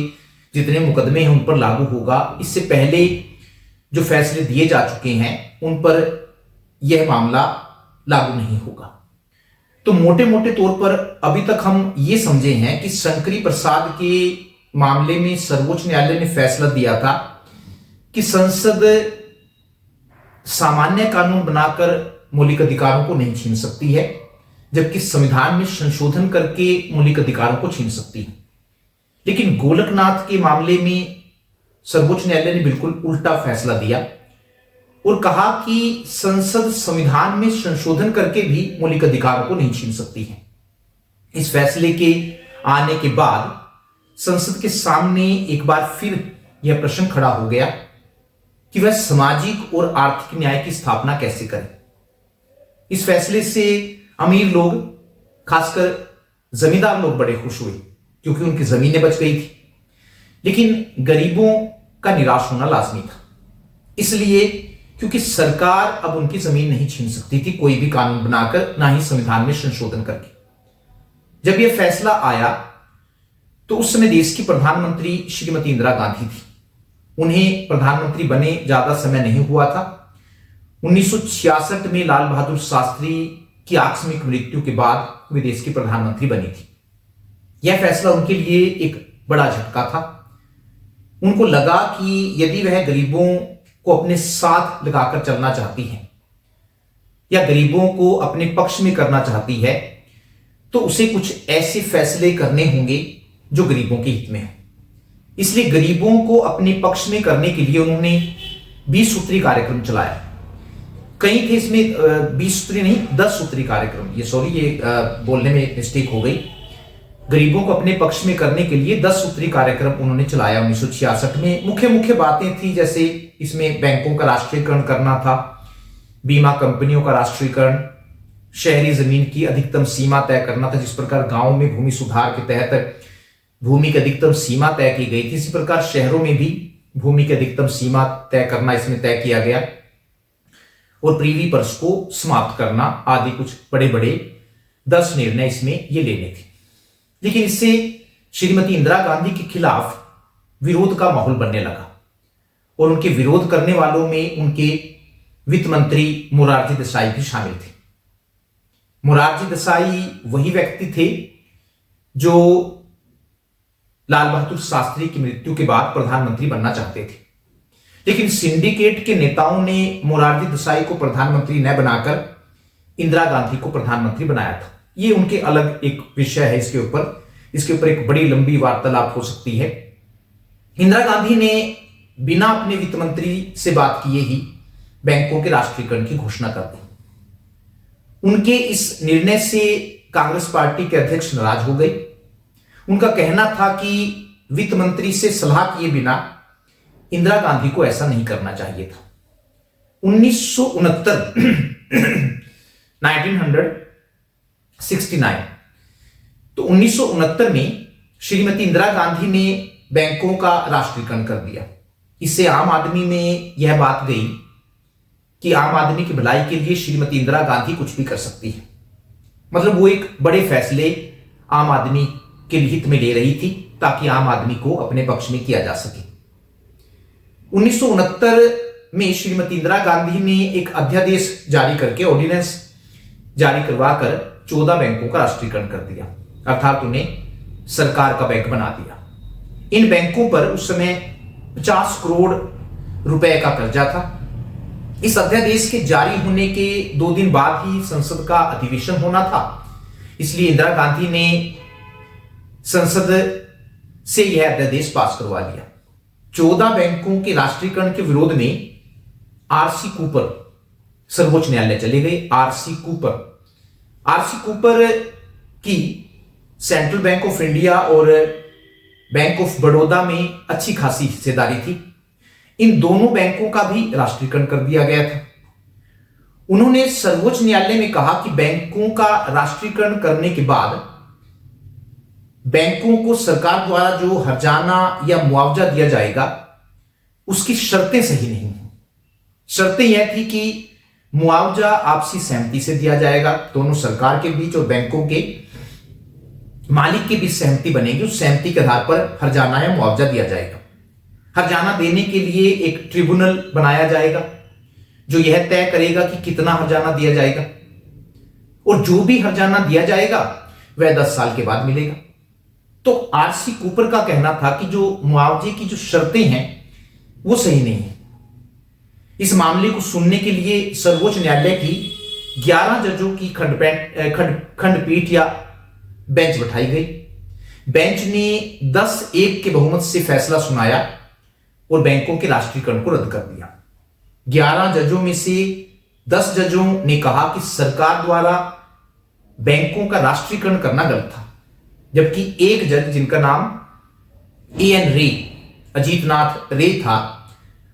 जितने मुकदमे हैं उन पर लागू होगा। इससे पहले जो फैसले दिए जा चुके हैं उन पर यह मामला लागू नहीं होगा। तो मोटे मोटे तौर पर अभी तक हम ये समझे हैं कि शंकरी प्रसाद के मामले में सर्वोच्च न्यायालय ने फैसला दिया था कि संसद सामान्य कानून बनाकर मौलिक अधिकारों को नहीं छीन सकती है, जबकि संविधान में संशोधन करके मौलिक अधिकारों को छीन सकती है। लेकिन गोलकनाथ के मामले में सर्वोच्च न्यायालय ने बिल्कुल उल्टा फैसला दिया और कहा कि संसद संविधान में संशोधन करके भी मौलिक अधिकारों को नहीं छीन सकती है। इस फैसले के आने के बाद संसद के सामने एक बार फिर यह प्रश्न खड़ा हो गया कि वह सामाजिक और आर्थिक न्याय की स्थापना कैसे करे। इस फैसले से अमीर लोग, खासकर जमींदार लोग बड़े खुश हुए क्योंकि उनकी जमीनें बच गई थी, लेकिन गरीबों का निराश होना लाजमी था, इसलिए क्योंकि सरकार अब उनकी जमीन नहीं छीन सकती थी कोई भी कानून बनाकर, ना ही संविधान में संशोधन करके। जब यह फैसला आया तो उस समय देश की प्रधानमंत्री श्रीमती इंदिरा गांधी थी। उन्हें प्रधानमंत्री बने ज्यादा समय नहीं हुआ था। 1966 में लाल बहादुर शास्त्री की आकस्मिक मृत्यु के बाद वे देश की प्रधानमंत्री बनी थी। यह फैसला उनके लिए एक बड़ा झटका था। उनको लगा कि यदि वह गरीबों को अपने साथ लगाकर चलना चाहती हैं या गरीबों को अपने पक्ष में करना चाहती है तो उसे कुछ ऐसे फैसले करने होंगे जो गरीबों के हित में हो। इसलिए गरीबों को अपने पक्ष में करने के लिए उन्होंने 20 सूत्री कार्यक्रम चलाया। कई थे इसमें 20 सूत्री नहीं, 10 सूत्री कार्यक्रम, ये बोलने में मिस्टेक हो गई। गरीबों को अपने पक्ष में करने के लिए 10 सूत्री कार्यक्रम उन्होंने चलाया 1966 में। मुख्य बातें थी, जैसे इसमें बैंकों का राष्ट्रीयकरण करना था, बीमा कंपनियों का राष्ट्रीयकरण, शहरी जमीन की अधिकतम सीमा तय करना था। जिस प्रकार गांव में भूमि सुधार के तहत भूमि की अधिकतम सीमा तय की गई थी, इसी प्रकार शहरों में भी भूमि की अधिकतम सीमा तय करना इसमें तय किया गया, और प्रीवी पर्स को समाप्त करना आदि कुछ बड़े बड़े 10 निर्णय इसमें ये लेने थे। लेकिन इससे श्रीमती इंदिरा गांधी के खिलाफ विरोध का माहौल बनने लगा, और उनके विरोध करने वालों में उनके वित्त मंत्री मोरारजी देसाई भी शामिल थे। मोरारजी देसाई वही व्यक्ति थे जो लाल बहादुर शास्त्री की मृत्यु के बाद प्रधानमंत्री बनना चाहते थे, लेकिन सिंडिकेट के नेताओं ने मोरारजी देसाई को प्रधानमंत्री न बनाकर इंदिरा गांधी को प्रधानमंत्री बनाया था। ये उनके अलग एक विषय है, इसके ऊपर एक बड़ी लंबी वार्तालाप हो सकती है। इंदिरा गांधी ने बिना अपने वित्त मंत्री से बात किए ही बैंकों के राष्ट्रीयकरण की घोषणा कर दी। उनके इस निर्णय से कांग्रेस पार्टी के अध्यक्ष नाराज हो गए। उनका कहना था कि वित्त मंत्री से सलाह किए बिना इंदिरा गांधी को ऐसा नहीं करना चाहिए था। 1969 तो 1969 में श्रीमती इंदिरा गांधी ने बैंकों का राष्ट्रीयकरण कर दिया। इससे आम आदमी में यह बात गई कि आम आदमी की भलाई के लिए श्रीमती इंदिरा गांधी कुछ भी कर सकती है। मतलब वो एक बड़े फैसले आम आदमी के हित में ले रही थी ताकि आम आदमी को अपने पक्ष में किया जा सके। 1969 में श्रीमती इंदिरा गांधी ने एक अध्यादेश जारी करके, ऑर्डिनेंस जारी करवाकर 14 बैंकों का राष्ट्रीयकरण कर दिया, अर्थात उन्हें सरकार का बैंक बना दिया। इन बैंकों पर उस समय 50 करोड़ रुपए का कर्जा था। इस अध्यादेश के जारी होने के 2 दिन बाद ही संसद का अधिवेशन होना था, इसलिए इंदिरा गांधी ने संसद से यह अध्यादेश पास करवा लिया। 14 बैंकों के राष्ट्रीयकरण के विरोध में आरसी कूपर सर्वोच्च न्यायालय चले गए। आरसी कूपर की सेंट्रल बैंक ऑफ इंडिया और बैंक ऑफ बड़ौदा में अच्छी खासी हिस्सेदारी थी। इन दोनों बैंकों का भी राष्ट्रीयकरण कर दिया गया था। उन्होंने सर्वोच्च न्यायालय में कहा कि बैंकों का राष्ट्रीयकरण करने के बाद बैंकों को सरकार द्वारा जो हर्जाना या मुआवजा दिया जाएगा उसकी शर्तें सही नहीं हैं। शर्तें यह थी कि मुआवजा आपसी सहमति से दिया जाएगा, दोनों सरकार के बीच और बैंकों के मालिक के बीच सहमति बनेगी, उस सहमति के आधार पर हर्जाना या मुआवजा दिया जाएगा। हर्जाना देने के लिए एक ट्रिब्यूनल बनाया जाएगा जो यह तय करेगा कि कितना हर्जाना दिया जाएगा, और जो भी हर्जाना दिया जाएगा वह 10 साल के बाद मिलेगा। तो आरसी कूपर का कहना था कि जो मुआवजे की जो शर्तें हैं वो सही नहीं है। इस मामले को सुनने के लिए सर्वोच्च न्यायालय की 11 जजों की खंडपीठ या बेंच बैठाई गई। बेंच ने 10-1 के बहुमत से फैसला सुनाया और बैंकों के राष्ट्रीयकरण को रद्द कर दिया। 11 जजों में से 10 जजों ने कहा कि सरकार द्वारा बैंकों का राष्ट्रीयकरण करना गलत था, जबकि एक जज जिनका नाम एएन रे, अजीतनाथ रे था,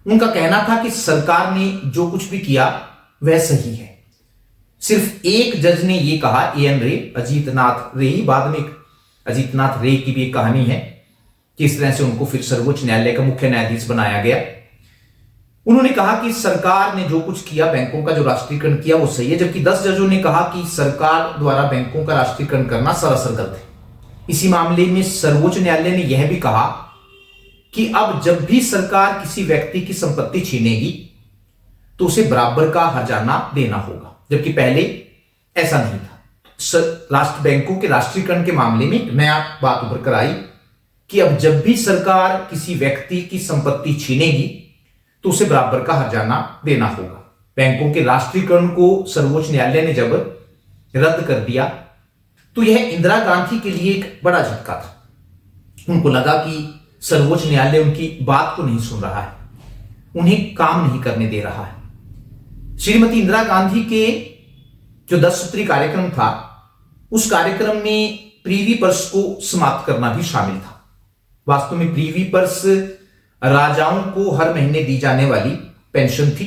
उनका कहना था कि सरकार ने जो कुछ भी किया वह सही है। सिर्फ एक जज ने यह कहा, एएन रे, अजीतनाथ रे, बाद में अजीतनाथ रे की भी एक कहानी है कि इस तरह से उनको फिर सर्वोच्च न्यायालय का मुख्य न्यायाधीश बनाया गया। उन्होंने कहा कि सरकार ने जो कुछ किया, बैंकों का जो राष्ट्रीयकरण किया वो सही है, जबकि 10 जजों ने कहा कि सरकार द्वारा बैंकों का राष्ट्रीयकरण करना सरासर गलत है। इसी मामले में सर्वोच्च न्यायालय ने यह भी कहा कि अब जब भी सरकार किसी व्यक्ति की संपत्ति छीनेगी तो उसे बराबर का हर्जाना देना होगा, जबकि पहले ऐसा नहीं था। राष्ट्र बैंकों के राष्ट्रीयकरण के मामले में नया बात उभर कर आई कि अब जब भी सरकार किसी व्यक्ति की संपत्ति छीनेगी तो उसे बराबर का हर्जाना देना होगा। बैंकों के राष्ट्रीयकरण को सर्वोच्च न्यायालय ने जब रद्द कर दिया तो यह इंदिरा गांधी के लिए एक बड़ा झटका था। उनको लगा कि सर्वोच्च न्यायालय उनकी बात को नहीं सुन रहा है, उन्हें काम नहीं करने दे रहा है। श्रीमती इंदिरा गांधी के जो 10 सूत्री कार्यक्रम था, उस कार्यक्रम में प्रीवी पर्स को समाप्त करना भी शामिल था। वास्तव में प्रीवी पर्स राजाओं को हर महीने दी जाने वाली पेंशन थी।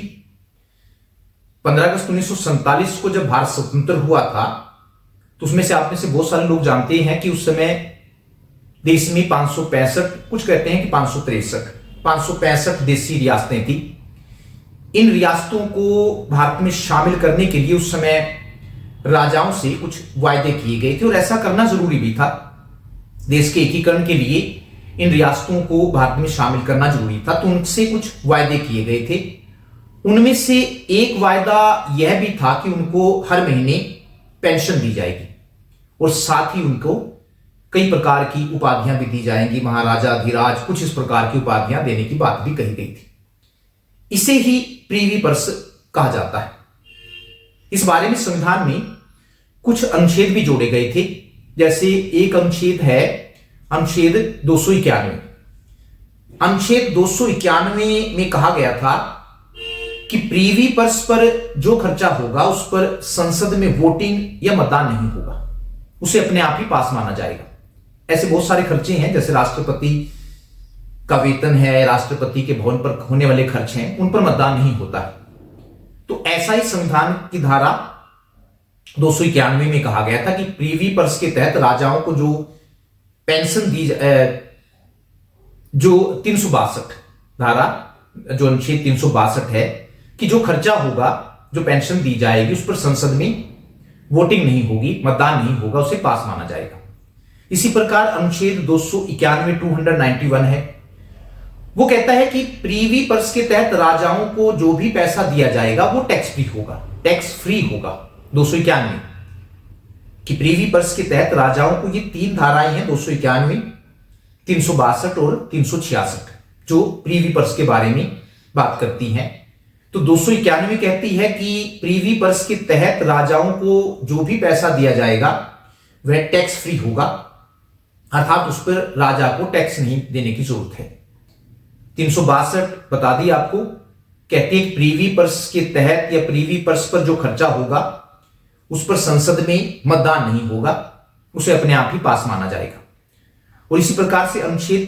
15 अगस्त 1947 को जब भारत स्वतंत्र हुआ था तो उसमें से आप में से बहुत सारे लोग जानते हैं कि उस समय देश में 565, कुछ कहते हैं कि 565 देशी रियासतें थी। इन रियासतों को भारत में शामिल करने के लिए उस समय राजाओं से कुछ वायदे किए गए थे और ऐसा करना जरूरी भी था। देश के एकीकरण के लिए इन रियासतों को भारत में शामिल करना जरूरी था, तो उनसे कुछ वायदे किए गए थे। उनमें से एक वायदा यह भी था कि उनको हर महीने पेंशन दी जाएगी और साथ ही उनको कई प्रकार की उपाधियां भी दी जाएंगी, महाराजा, अधिराज, कुछ इस प्रकार की उपाधियां देने की बात भी कही गई थी। इसे ही प्रीवी पर्स कहा जाता है। इस बारे में संविधान में कुछ अनुच्छेद भी जोड़े गए थे। जैसे एक अनुच्छेद है अनुच्छेद 291। अनुच्छेद 291 में कहा गया था कि प्रीवी पर्स पर जो खर्चा होगा उस पर संसद में वोटिंग या मतदान नहीं होगा, उसे अपने आप ही पास माना जाएगा। ऐसे बहुत सारे खर्चे हैं, जैसे राष्ट्रपति का वेतन है, राष्ट्रपति के भवन पर होने वाले खर्च हैं, उन पर मतदान नहीं होता है। तो ऐसा ही संविधान की धारा 291 में कहा गया था कि प्रीवी पर्स के तहत राजाओं को जो पेंशन दी, जो 362 धारा, जो अनुच्छेद 362 है कि जो खर्चा होगा, जो पेंशन दी जाएगी, उस पर संसद में वोटिंग नहीं होगी, मतदान नहीं होगा, उसे पास माना जाएगा। इसी प्रकार अनुच्छेद 291 है, वो कहता है कि प्रीवी पर्स के तहत राजाओं को जो भी पैसा दिया जाएगा वो टैक्स फ्री होगा, टैक्स फ्री होगा। 291 कि प्रीवी पर्स के तहत राजाओं को, ये 3 धाराएं हैं, 291, 362 और 366, जो प्रीवी पर्स के बारे में बात करती हैं। तो 291 कहती है कि प्रीवी पर्स के तहत राजाओं को जो भी पैसा दिया जाएगा वह टैक्स फ्री होगा, अर्थात उस पर राजा को टैक्स नहीं देने की जरूरत है। 362 बता दी आपको, कहती है प्रीवी पर्स के तहत या प्रीवी पर्स पर जो खर्चा होगा उस पर संसद में मतदान नहीं होगा, उसे अपने आप ही पास माना जाएगा। और इसी प्रकार से अनुच्छेद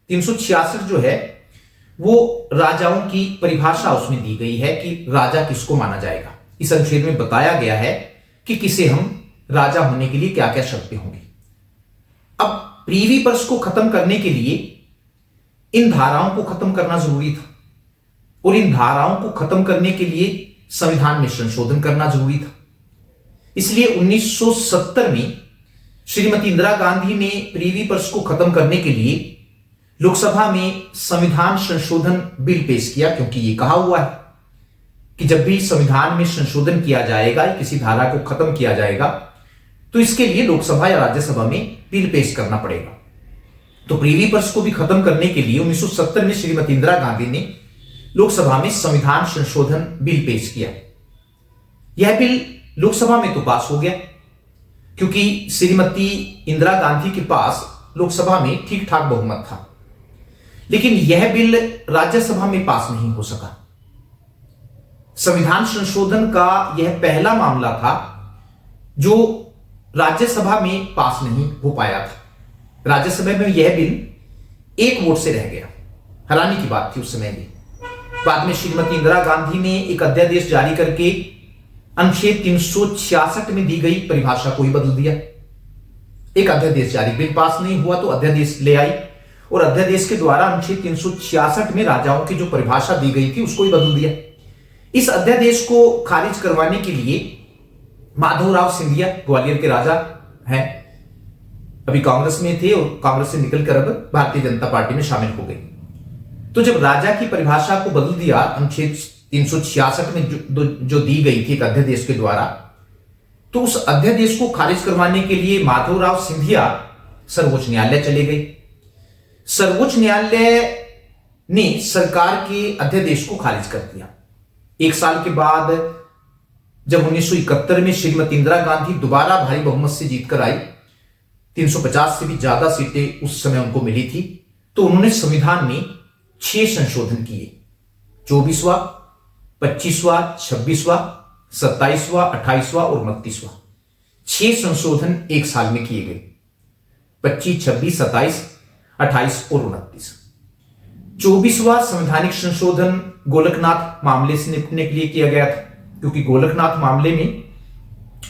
366 जो है वो राजाओं की परिभाषा उसमें दी गई है कि राजा किसको माना जाएगा। इस अनुच्छेद में बताया गया है कि किसे हम राजा होने के लिए क्या क्या शर्तें होंगी। अब प्रीवी पर्स को खत्म करने के लिए इन धाराओं को खत्म करना जरूरी था और इन धाराओं को खत्म करने के लिए संविधान में संशोधन करना जरूरी था। इसलिए 1970 में श्रीमती इंदिरा गांधी ने प्रीवी पर्स को खत्म करने के लिए लोकसभा में संविधान संशोधन बिल पेश किया, क्योंकि यह कहा हुआ है कि जब भी संविधान में संशोधन किया जाएगा, किसी धारा को खत्म किया जाएगा, तो इसके लिए लोकसभा या राज्यसभा में बिल पेश करना पड़ेगा। तो प्रीवी पर्स को भी खत्म करने के लिए 1970 में श्रीमती इंदिरा गांधी ने लोकसभा में संविधान संशोधन बिल पेश किया। यह बिल लोकसभा में तो पास हो गया, क्योंकि श्रीमती इंदिरा गांधी के पास लोकसभा में ठीक ठाक बहुमत था, लेकिन यह बिल राज्यसभा में पास नहीं हो सका। संविधान संशोधन का यह पहला मामला था जो राज्यसभा में पास नहीं हो पाया था। राज्यसभा में यह बिल 1 वोट से रह गया। हैरानी की बात थी उस समय भी। बाद में श्रीमती इंदिरा गांधी ने एक अध्यादेश जारी करके अनुच्छेद 366 में दी गई परिभाषा को ही बदल दिया। एक अध्यादेश जारी, बिल पास नहीं हुआ तो अध्यादेश ले आई और अध्यादेश के द्वारा अनुच्छेद 366 में राजाओं की जो परिभाषा दी गई थी उसको ही बदल दिया। इस अध्यादेश को खारिज करवाने के लिए माधवराव सिंधिया, ग्वालियर के राजा हैं, अभी कांग्रेस में थे और कांग्रेस से निकलकर अब भारतीय जनता पार्टी में शामिल हो गए। तो जब राजा की परिभाषा को बदल दिया अनुच्छेद 366 में जो दी गई थी एक अध्यादेश के द्वारा, तो उस अध्यादेश को खारिज करवाने के लिए माधवराव सिंधिया सर्वोच्च न्यायालय चले गए। सर्वोच्च न्यायालय ने सरकार के अध्यादेश को खारिज कर दिया एक साल के बाद जब 1971 में श्रीमती इंदिरा गांधी दोबारा भारी बहुमत से जीतकर आई, 350 से भी ज्यादा सीटें उस समय उनको मिली थी, तो उन्होंने संविधान में 6 संशोधन किए। 24वां, 25वां, 26वां, 27वां, 28वां और 29वां 6 संशोधन एक साल में किए गए। 25, 26, 27, 28 और 29। 24वां संवैधानिक संशोधन गोलकनाथ मामले से निपटने के लिए किया गया था, क्योंकि गोलकनाथ मामले में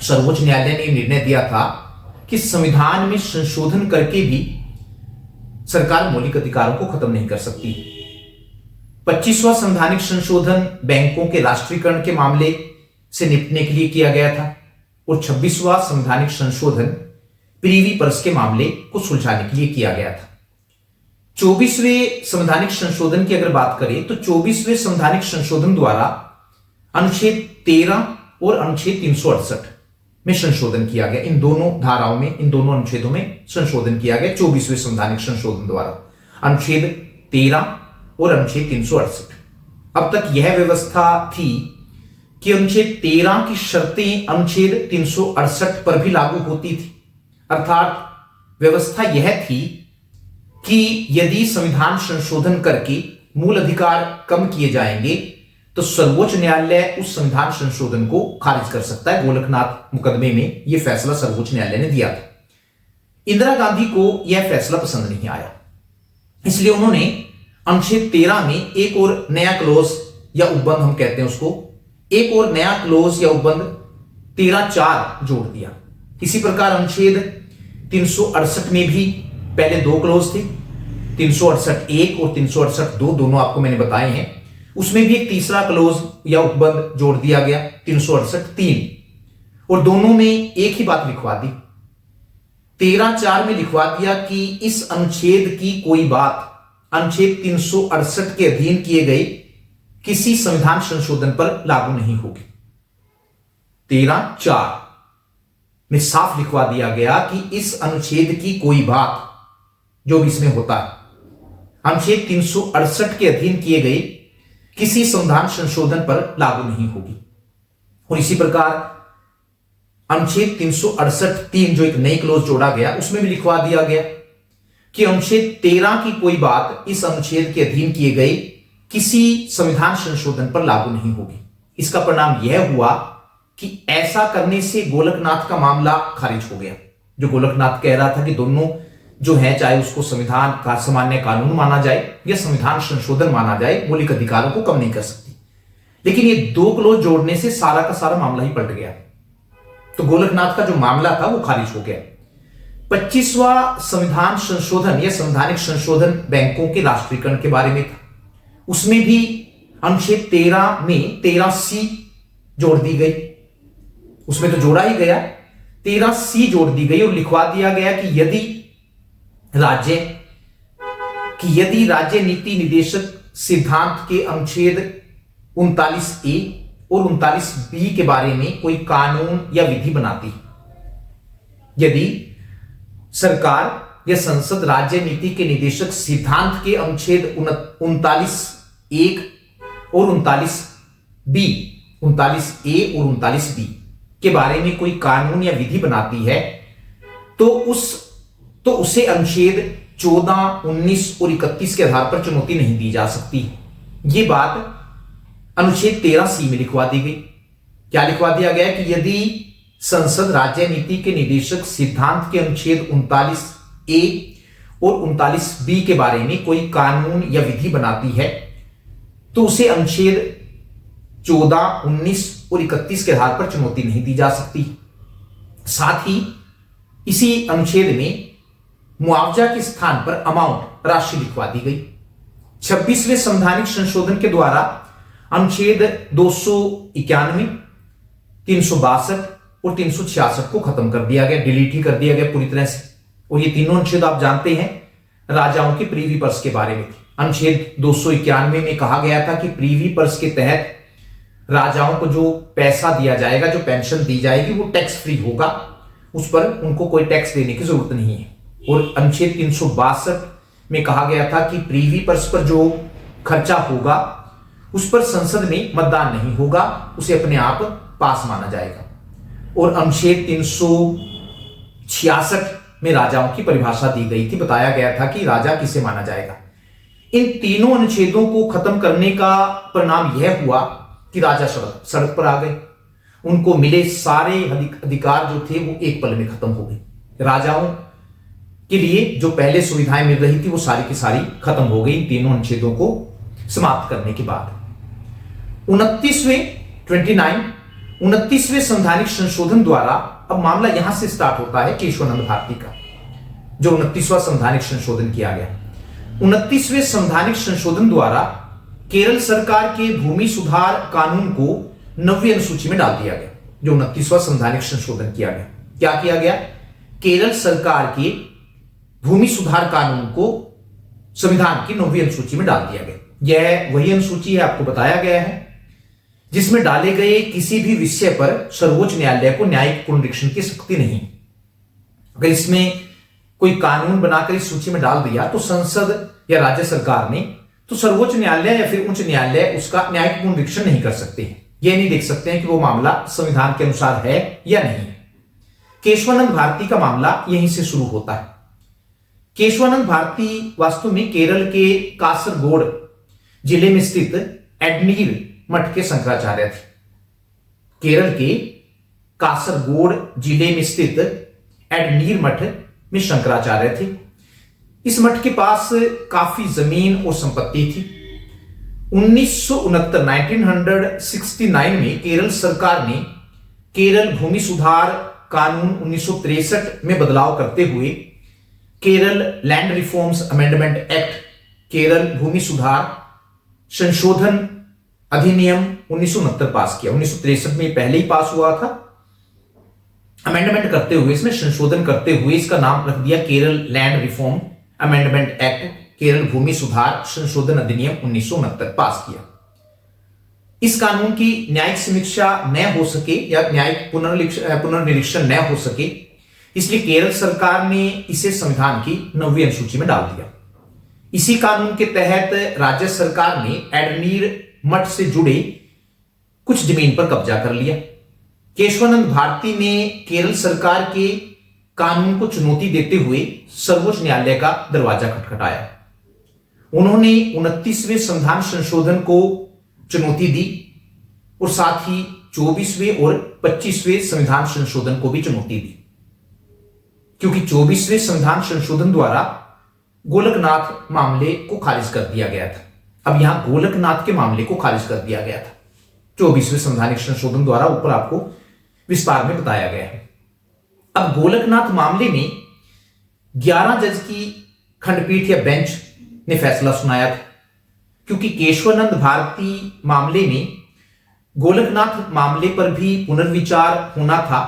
सर्वोच्च न्यायालय ने निर्णय दिया था कि संविधान में संशोधन करके भी सरकार मौलिक अधिकारों को खत्म नहीं कर सकती। 25वां संवैधानिक संशोधन बैंकों के राष्ट्रीयकरण के मामले से निपटने के लिए किया गया था और 26वां संवैधानिक संशोधन प्रीवी पर्स के मामले को सुलझाने के लिए किया गया था। 24वें संवैधानिक संशोधन की अगर बात करें तो 24वें संवैधानिक संशोधन द्वारा अनुच्छेद 13 और अनुच्छेद 368 में संशोधन किया गया। इन दोनों धाराओं में, इन दोनों अनुच्छेदों में संशोधन किया गया 24वें संवैधानिक संशोधन द्वारा, अनुच्छेद 13 और अनुच्छेद 368। अब तक यह व्यवस्था थी कि अनुच्छेद 13 की शर्तें अनुच्छेद 368 पर भी लागू होती थी। अर्थात व्यवस्था यह थी कि यदि संविधान संशोधन करके मूल अधिकार कम किए जाएंगे तो सर्वोच्च न्यायालय उस संविधान संशोधन को खारिज कर सकता है। गोलकनाथ मुकदमे में यह फैसला सर्वोच्च न्यायालय ने दिया था। इंदिरा गांधी को यह फैसला पसंद नहीं आया, इसलिए उन्होंने अनुच्छेद 13 में एक और नया क्लोज या उपबंध, हम कहते हैं उसको, एक और नया क्लोज या उपबंध 13(4) जोड़ दिया। इसी प्रकार अनुच्छेद 368 में भी पहले 2 क्लोज थे, 368(1) और 368(2), दोनों आपको मैंने बताए हैं। उसमें भी एक तीसरा क्लोज या उपबंध जोड़ दिया गया 368(3), और दोनों में एक ही बात लिखवा दी। 13(4) में लिखवा दिया कि इस अनुच्छेद की कोई बात अनुच्छेद 368 के अधीन किए गए किसी संविधान संशोधन पर लागू नहीं होगी। 13(4) में साफ लिखवा दिया गया कि इस अनुच्छेद की कोई बात, जो भी इसमें होता है, अनुच्छेद 368 के अधीन किए गए किसी संविधान संशोधन पर लागू नहीं होगी। और इसी प्रकार अनुच्छेद 368(3) जो एक नई क्लोज जोड़ा गया, उसमें भी लिखवा दिया गया कि अनुच्छेद 13 की कोई बात इस अनुच्छेद के अधीन किए गए किसी संविधान संशोधन पर लागू नहीं होगी। इसका परिणाम यह हुआ कि ऐसा करने से गोलकनाथ का मामला खारिज हो गया। जो गोलकनाथ कह रहा था कि दोनों जो है, चाहे उसको संविधान का सामान्य कानून माना जाए या संविधान संशोधन माना जाए, मौलिक अधिकारों को कम नहीं कर सकती। लेकिन ये 2 क्लोज जोड़ने से सारा का सारा मामला ही पलट गया, तो गोलकनाथ का जो मामला था वो खारिज हो गया। 25वां संविधान संशोधन या संवैधानिक संशोधन बैंकों के राष्ट्रीयकरण के बारे में था। उसमें भी अनुच्छेद 13 में 13(c) जोड़ दी गई। उसमें तो जोड़ा ही गया, 13(c) जोड़ दी गई और लिखवा दिया गया कि यदि राज्य नीति निदेशक सिद्धांत के अनुच्छेद 39(a) और 39(b) के बारे में कोई कानून या विधि बनाती, यदि सरकार या संसद राज्य नीति के निदेशक सिद्धांत के अनुच्छेद 39(1) और 39(b), 39(a) और 39(b) के बारे में कोई कानून या विधि बनाती है, तो उसे अनुच्छेद 14, 19 और 31 के आधार पर चुनौती नहीं दी जा सकती। यह बात अनुच्छेद 13(c) में लिखवा दी गई। क्या लिखवा दिया गया कि यदि संसद राज्य नीति के निदेशक सिद्धांत के अनुच्छेद 39(a) और 39(b) के बारे में कोई कानून या विधि बनाती है, तो उसे अनुच्छेद 14, 19 और 31 के आधार पर चुनौती नहीं दी जा सकती। साथ ही इसी अनुच्छेद में मुआवजा के स्थान पर अमाउंट, राशि लिखवा दी गई। 26वें संवैधानिक संशोधन के द्वारा अनुच्छेद 291, 362 और 366 को खत्म कर दिया गया, डिलीट ही कर दिया गया पूरी तरह से। और ये तीनों अनुच्छेद आप जानते हैं राजाओं के प्रीवी पर्स के बारे में थे। अनुच्छेद 291 में कहा गया था कि प्रीवी पर्स के तहत राजाओं को जो पैसा दिया जाएगा, जो पेंशन दी जाएगी, वो टैक्स फ्री होगा, उस पर उनको कोई टैक्स देने की जरूरत नहीं है। और अनुच्छेद 362 में कहा गया था कि प्रीवी पर्स पर जो खर्चा होगा उस पर संसद में मतदान नहीं होगा, उसे अपने आप पास माना जाएगा। और अनुच्छेद 366 में राजाओं की परिभाषा दी गई थी, बताया गया था कि राजा किसे माना जाएगा। इन तीनों अनुच्छेदों को खत्म करने का परिणाम यह हुआ कि राजा सड़क पर आ गए। उनको मिले सारे अधिकार जो थे वो एक पल में खत्म हो गए। राजाओं के लिए जो पहले सुविधाएं मिल रही थी वो सारी की सारी खत्म हो गई तीनों अनुच्छेदों को समाप्त करने के बाद। 29वें संवैधानिक संशोधन द्वारा, अब मामला यहां से स्टार्ट होता है केशवानंद भारती का, जो 29वां संवैधानिक संशोधन किया गया। 29वें संवैधानिक संशोधन द्वारा केरल सरकार के भूमि सुधार कानून को 9वीं अनुसूची में डाल दिया गया। जो 29वां संवैधानिक संशोधन किया गया, क्या किया गया? केरल सरकार के भूमि सुधार कानून को संविधान की 9वीं अनुसूची में डाल दिया गया। यह वही अनुसूची है, आपको बताया गया है, जिसमें डाले गए किसी भी विषय पर सर्वोच्च न्यायालय को न्यायिक पुनरीक्षण की शक्ति नहीं। अगर इसमें कोई कानून बनाकर इस सूची में डाल दिया तो संसद या राज्य सरकार ने, तो सर्वोच्च न्यायालय या फिर उच्च न्यायालय उसका न्यायिक पुनरीक्षण नहीं कर सकते हैं। यह नहीं देख सकते हैं कि वो मामला संविधान के अनुसार है या नहीं। केशवानंद भारती का मामला यहीं से शुरू होता है। केशवानंद भारती वास्तव में केरल के कासरगोड जिले में स्थित एडनीर मठ के शंकराचार्य थे। केरल के कासरगोड जिले में स्थित एडनीर मठ में शंकराचार्य थे। इस मठ के पास काफी जमीन और संपत्ति थी। 1969 में केरल सरकार ने केरल भूमि सुधार कानून 1963 में बदलाव करते हुए Kerala land reforms amendment act, Kerala भूमि सुधार संशोधन अधिनियम 1969 पास किया। 1963 में पहले ही पास हुआ था। अमेंडमेंट करते हुए, इसमें संशोधन करते हुए इसका नाम रख दिया Kerala land reform amendment act, Kerala भूमि सुधार संशोधन अधिनियम 1969 पास किया। इस कानून की न्यायिक समीक्षा न हो सके या न्यायिक पुनर्निरीक्षण न हो सके, इसलिए केरल सरकार ने इसे संविधान की 9वीं अनुसूची में डाल दिया। इसी कानून के तहत राज्य सरकार ने एडनीर मठ से जुड़े कुछ जमीन पर कब्जा कर लिया। केशवानंद भारती ने केरल सरकार के कानून को चुनौती देते हुए सर्वोच्च न्यायालय का दरवाजा खटखटाया। उन्होंने 29वें संविधान संशोधन को चुनौती दी और साथ ही 24वें और 25वें संविधान संशोधन को भी चुनौती दी, क्योंकि 24वें संविधान संशोधन द्वारा गोलकनाथ मामले को खारिज कर दिया गया था। अब यहां गोलकनाथ के मामले को खारिज कर दिया गया था 24वें संवैधानिक संशोधन द्वारा, ऊपर आपको विस्तार में बताया गया है। अब गोलकनाथ मामले में 11 जज की खंडपीठ या बेंच ने फैसला सुनाया था, क्योंकि केशवानंद भारती मामले में गोलकनाथ मामले पर भी पुनर्विचार होना था,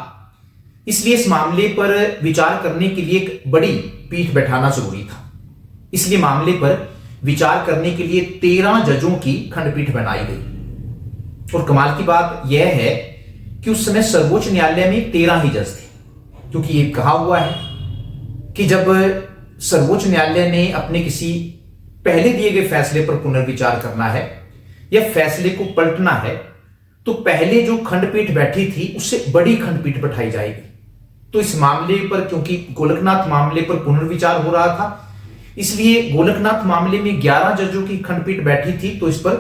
इसलिए इस मामले पर विचार करने के लिए एक बड़ी पीठ बैठाना जरूरी था। इसलिए मामले पर विचार करने के लिए 13 जजों की खंडपीठ बनाई गई। और कमाल की बात यह है कि उस समय सर्वोच्च न्यायालय में 13 ही जज थे, क्योंकि ये कहा हुआ है कि जब सर्वोच्च न्यायालय ने अपने किसी पहले दिए गए फैसले पर पुनर्विचार करना है या फैसले को पलटना है, तो पहले जो खंडपीठ बैठी थी उससे बड़ी खंडपीठ बैठाई जाएगी। तो इस मामले पर, क्योंकि गोलकनाथ मामले पर पुनर्विचार हो रहा था, इसलिए गोलकनाथ मामले में 11 जजों की खंडपीठ बैठी थी, तो इस पर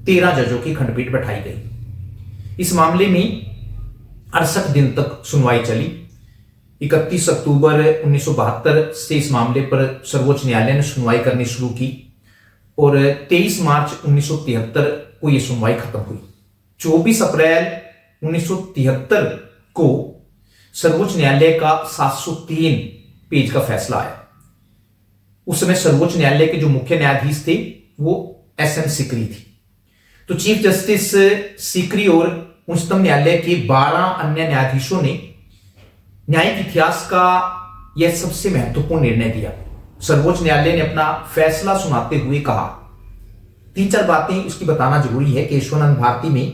13 जजों की खंडपीठ बैठाई गई। इस मामले में 68 दिन तक सुनवाई चली। 31 अक्टूबर 1972 से इस मामले पर सर्वोच्च न्यायालय ने सुनवाई करनी शुरू की और 23 मार्च 1973 को यह सुनवाई खत्म हुई। 24 अप्रैल 1973 को सर्वोच्च न्यायालय का 703 पेज का फैसला आया। उस समय सर्वोच्च न्यायालय के जो मुख्य न्यायाधीश थे वो एस.एन. सीकरी थी। तो चीफ जस्टिस सीकरी और उच्चतम न्यायालय के 12 अन्य न्यायाधीशों ने न्यायिक इतिहास का यह सबसे महत्वपूर्ण निर्णय दिया। सर्वोच्च न्यायालय ने अपना फैसला सुनाते हुए कहा, 3-4 बातें इसकी बताना जरूरी है। केशवानंद भारती में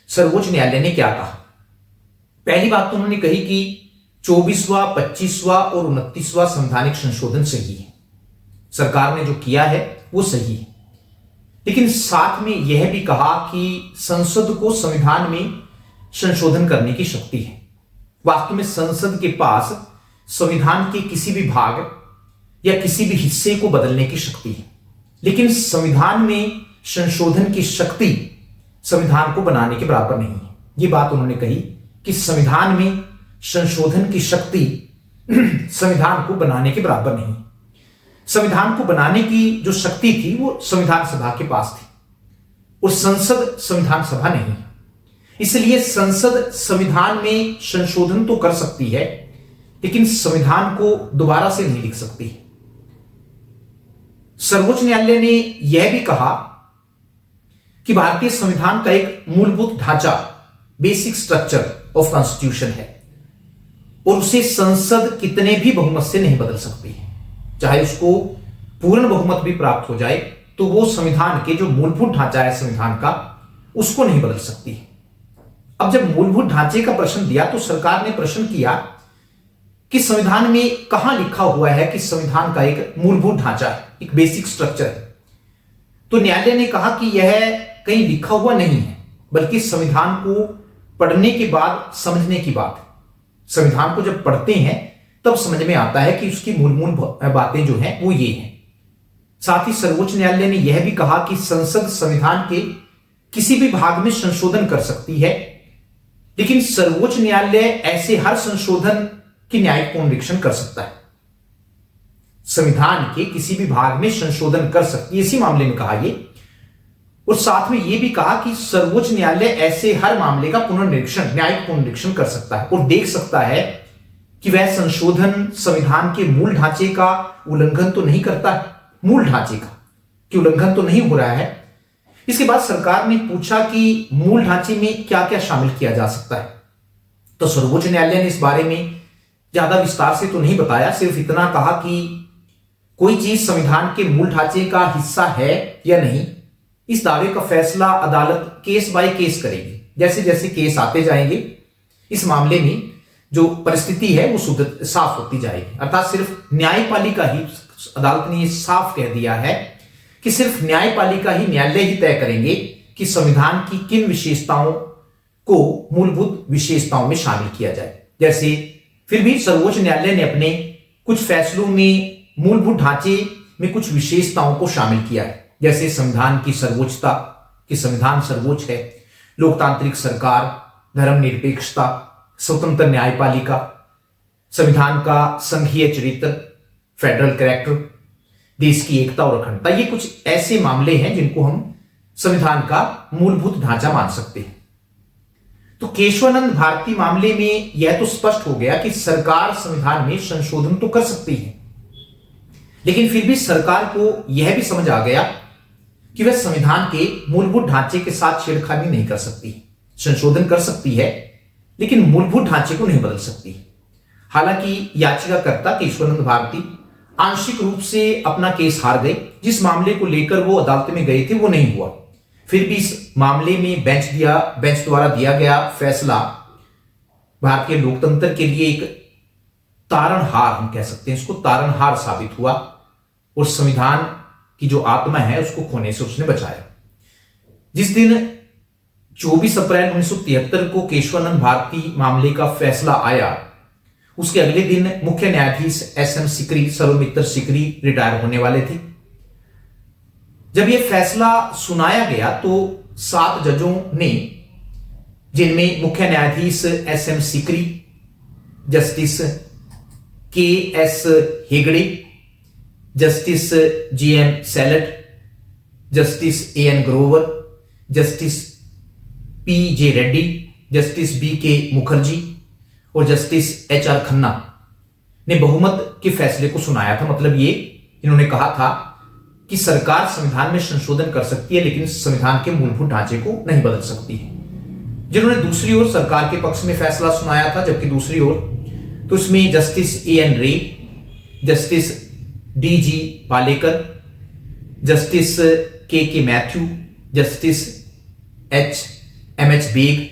सर्वोच्च न्यायालय ने क्या कहा? पहली बात तो उन्होंने कही कि 24वां, 25वां और 29वां संवैधानिक संशोधन सही है। सरकार ने जो किया है वो सही है। लेकिन साथ में यह भी कहा कि संसद को संविधान में संशोधन करने की शक्ति है। वास्तव में संसद के पास संविधान के किसी भी भाग या किसी भी हिस्से को बदलने की शक्ति है, लेकिन संविधान में संशोधन की शक्ति संविधान को बनाने के बराबर नहीं है। ये बात उन्होंने कही कि संविधान में संशोधन की शक्ति संविधान को बनाने के बराबर नहीं। संविधान को बनाने की जो शक्ति थी वो संविधान सभा के पास थी और संसद संविधान सभा नहीं। इसलिए संसद संविधान में संशोधन तो कर सकती है, लेकिन संविधान को दोबारा से नहीं लिख सकती। सर्वोच्च न्यायालय ने यह भी कहा कि भारतीय संविधान का एक मूलभूत ढांचा, बेसिक स्ट्रक्चर ऑफ कॉन्स्टिट्यूशन है और उसे संसद कितने भी बहुमत से नहीं बदल सकती। चाहे उसको पूर्ण बहुमत भी प्राप्त हो जाए तो वो संविधान के जो मूलभूत ढांचा है संविधान का, उसको नहीं बदल सकती। अब जब मूलभूत ढांचे का प्रश्न दिया तो सरकार ने प्रश्न किया कि संविधान में कहां लिखा हुआ है कि संविधान का एक मूलभूत ढांचा है, एक बेसिक स्ट्रक्चर है। तो न्यायालय ने कहा कि यह कहीं लिखा हुआ नहीं है, बल्कि संविधान को पढ़ने के बाद समझने की बात है। संविधान को जब पढ़ते हैं तब समझ में आता है कि उसकी मूल बातें जो हैं वो ये हैं। साथ ही सर्वोच्च न्यायालय ने यह भी कहा कि संसद संविधान के किसी भी भाग में संशोधन कर सकती है, लेकिन सर्वोच्च न्यायालय ऐसे हर संशोधन की न्यायिक पुनरीक्षण कर सकता है। संविधान के किसी भी भाग में संशोधन कर सकती है, इसी मामले में कहा ये। और साथ में यह भी कहा कि सर्वोच्च न्यायालय ऐसे हर मामले का पुनर्निरीक्षण, न्यायिक पुनर्निरीक्षण कर सकता है और देख सकता है कि वह संशोधन संविधान के मूल ढांचे का उल्लंघन तो नहीं करता है, मूल ढांचे का कि उल्लंघन तो नहीं हो रहा है। इसके बाद सरकार ने पूछा कि मूल ढांचे में क्या क्या शामिल किया जा सकता है। तो सर्वोच्च न्यायालय ने इस बारे में ज्यादा विस्तार से तो नहीं बताया, सिर्फ इतना कहा कि कोई चीज संविधान के मूल ढांचे का हिस्सा है या नहीं, इस दावे का फैसला अदालत केस बाय केस करेगी। जैसे जैसे केस आते जाएंगे इस मामले में जो परिस्थिति है वो साफ होती जाएगी। अर्थात सिर्फ न्यायपालिका ही, अदालत ने साफ कह दिया है कि सिर्फ न्यायपालिका ही, न्यायालय ही तय करेंगे कि संविधान की किन विशेषताओं को मूलभूत विशेषताओं में शामिल किया जाए। जैसे फिर भी सर्वोच्च न्यायालय ने अपने कुछ फैसलों में मूलभूत ढांचे में कुछ विशेषताओं को शामिल किया है, जैसे संविधान की सर्वोच्चता, कि संविधान सर्वोच्च है, लोकतांत्रिक सरकार, धर्मनिरपेक्षता, स्वतंत्र न्यायपालिका, संविधान का संघीय चरित्र, फेडरल कैरेक्टर, देश की एकता और अखंडता। ये कुछ ऐसे मामले हैं जिनको हम संविधान का मूलभूत ढांचा मान सकते हैं। तो केशवानंद भारती मामले में यह तो स्पष्ट हो गया कि सरकार संविधान में संशोधन तो कर सकती है, लेकिन फिर भी सरकार को यह भी समझ आ गया कि वह संविधान के मूलभूत ढांचे के साथ छेड़खानी नहीं कर सकती। संशोधन कर सकती है लेकिन मूलभूत ढांचे को नहीं बदल सकती। हालांकि याचिकाकर्ता केशवानंद भारती आंशिक रूप से अपना केस हार गए। जिस मामले को लेकर वो अदालत में गए थे वो नहीं हुआ। फिर भी इस मामले में बेंच द्वारा दिया गया फैसला भारतीय लोकतंत्र के लिए एक तारणहार, हम कह सकते हैं इसको, तारणहार साबित हुआ और संविधान की जो आत्मा है उसको खोने से उसने बचाया। जिस दिन 24 अप्रैल 1973 को केशवानंद भारती मामले का फैसला आया, उसके अगले दिन मुख्य न्यायाधीश एसएम सिकरी, सर्वमित्र सिकरी रिटायर होने वाले थे। जब यह फैसला सुनाया गया तो 7 जजों ने, जिनमें मुख्य न्यायाधीश S M Sikri, justice K S. Hegde, justice G M. Shelat, justice A N. Grover, justice P J. Reddy, justice B K. Mukherjee और जस्टिस एच.आर. खन्ना ने बहुमत के फैसले को सुनाया था। मतलब ये इन्होंने कहा था कि सरकार संविधान में संशोधन कर सकती है लेकिन संविधान के मूलभूत ढांचे को नहीं बदल सकती है। जिन्होंने दूसरी ओर सरकार के पक्ष में फैसला सुनाया था, जबकि दूसरी ओर तो इसमें justice AN. Ray, justice DG. Palekar, justice K Mathew, justice MH. Beg,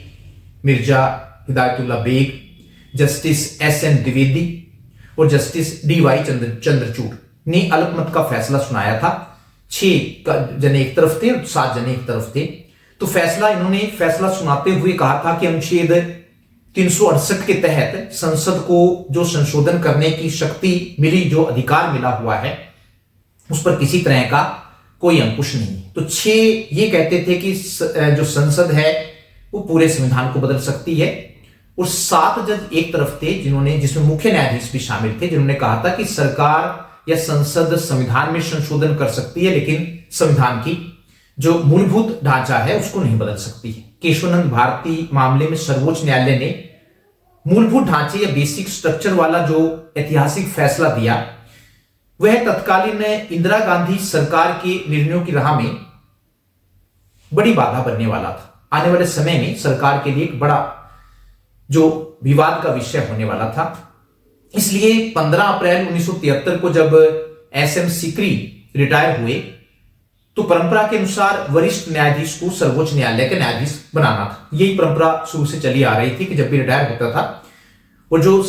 Mirza Hidayatullah Beg, justice SN. Dwivedi और जस्टिस डी.वाई. चंद्रचूड़ ने अल्पमत का फैसला सुनाया था, 6 जने एक तरफ थे और 7 जने एक तरफ थे। तो इन्होंने फैसला सुनाते हुए कहा था कि अनुच्छेद 368 के तहत संसद को जो संशोधन करने की शक्ति मिली, जो अधिकार मिला हुआ है, उस पर किसी तरह का कोई अंकुश नहीं। तो 6 ये कहते थे कि जो संसद है वो पूरे संविधान को बदल सकती है, और 7 जज एक तरफ थे जिसमें मुख्य न्यायाधीश भी शामिल थे, जिन्होंने कहा था कि सरकार या संसद संविधान में संशोधन कर सकती है, लेकिन संविधान की जो मूलभूत ढांचा है उसको नहीं बदल सकती है। केशवानंद भारती मामले में सर्वोच्च न्यायालय ने मूलभूत ढांचे या बेसिक स्ट्रक्चर वाला जो ऐतिहासिक फैसला दिया, वह तत्कालीन इंदिरा गांधी सरकार के निर्णयों की राह में बड़ी बाधा बनने वाला था। आने वाले समय में सरकार के लिए एक बड़ा जो विवाद का विषय होने वाला था। इसलिए 15 अप्रैल 1973 को जब SM सीकरी रिटायर हुए, तो परंपरा के अनुसार वरिष्ठ न्यायाधीश को सर्वोच्च न्यायालय का न्यायाधीश बनाना था। यही परंपरा शुरू से चली आ रही थी कि जब भी रिटायर होता था, और जो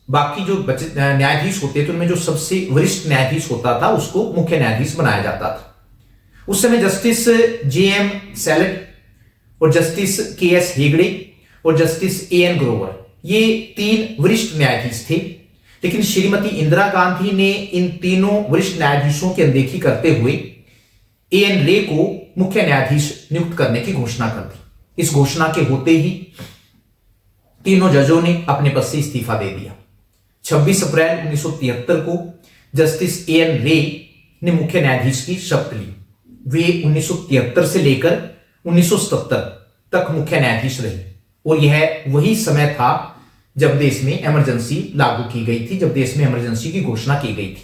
बाकी जो न्यायाधीश होते थे उनमें जो सबसे वरिष्ठ न्यायाधीश होता था उसको मुख्य न्यायाधीश बनाया जाता था। उस समय जस्टिस JM सैलेट और जस्टिस KS हेगड़े और जस्टिस AN ग्रोवर, ये 3 वरिष्ठ न्यायाधीश थे। लेकिन श्रीमती इंदिरा गांधी ने इन तीनों वरिष्ठ न्यायाधीशों की अनदेखी करते हुए AN रे को मुख्य न्यायाधीश नियुक्त करने की घोषणा कर दी। इस घोषणा के होते ही तीनों जजों ने अपने पद से इस्तीफा दे दिया। 26 अप्रैल 1973 को जस्टिस AN रे ने मुख्य न्यायाधीश की शपथ ली। वे 1973 से लेकर 1977 तक मुख्य न्यायाधीश रहे, और यह वही समय था जब देश में इमरजेंसी लागू की गई थी, जब देश में इमरजेंसी की घोषणा की गई थी।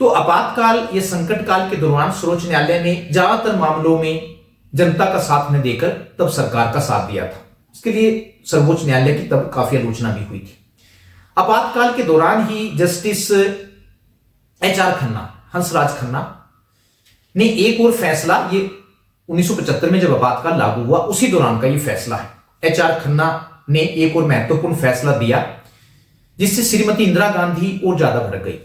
तो आपातकाल या संकट काल के दौरान सर्वोच्च न्यायालय ने ज्यादातर मामलों में जनता का साथ न देकर तब सरकार का साथ दिया था। इसके लिए सर्वोच्च न्यायालय की तब काफी आलोचना भी हुई थी। आपातकाल के दौरान ही जस्टिस HR खन्ना, हंसराज खन्ना ने एक और फैसला, ये 1975 में जब आपातकाल लागू हुआ उसी दौरान का ये फैसला है। HR खन्ना ने एक और महत्वपूर्ण फैसला दिया, जिससे श्रीमती इंदिरा गांधी और ज्यादा भड़क गई।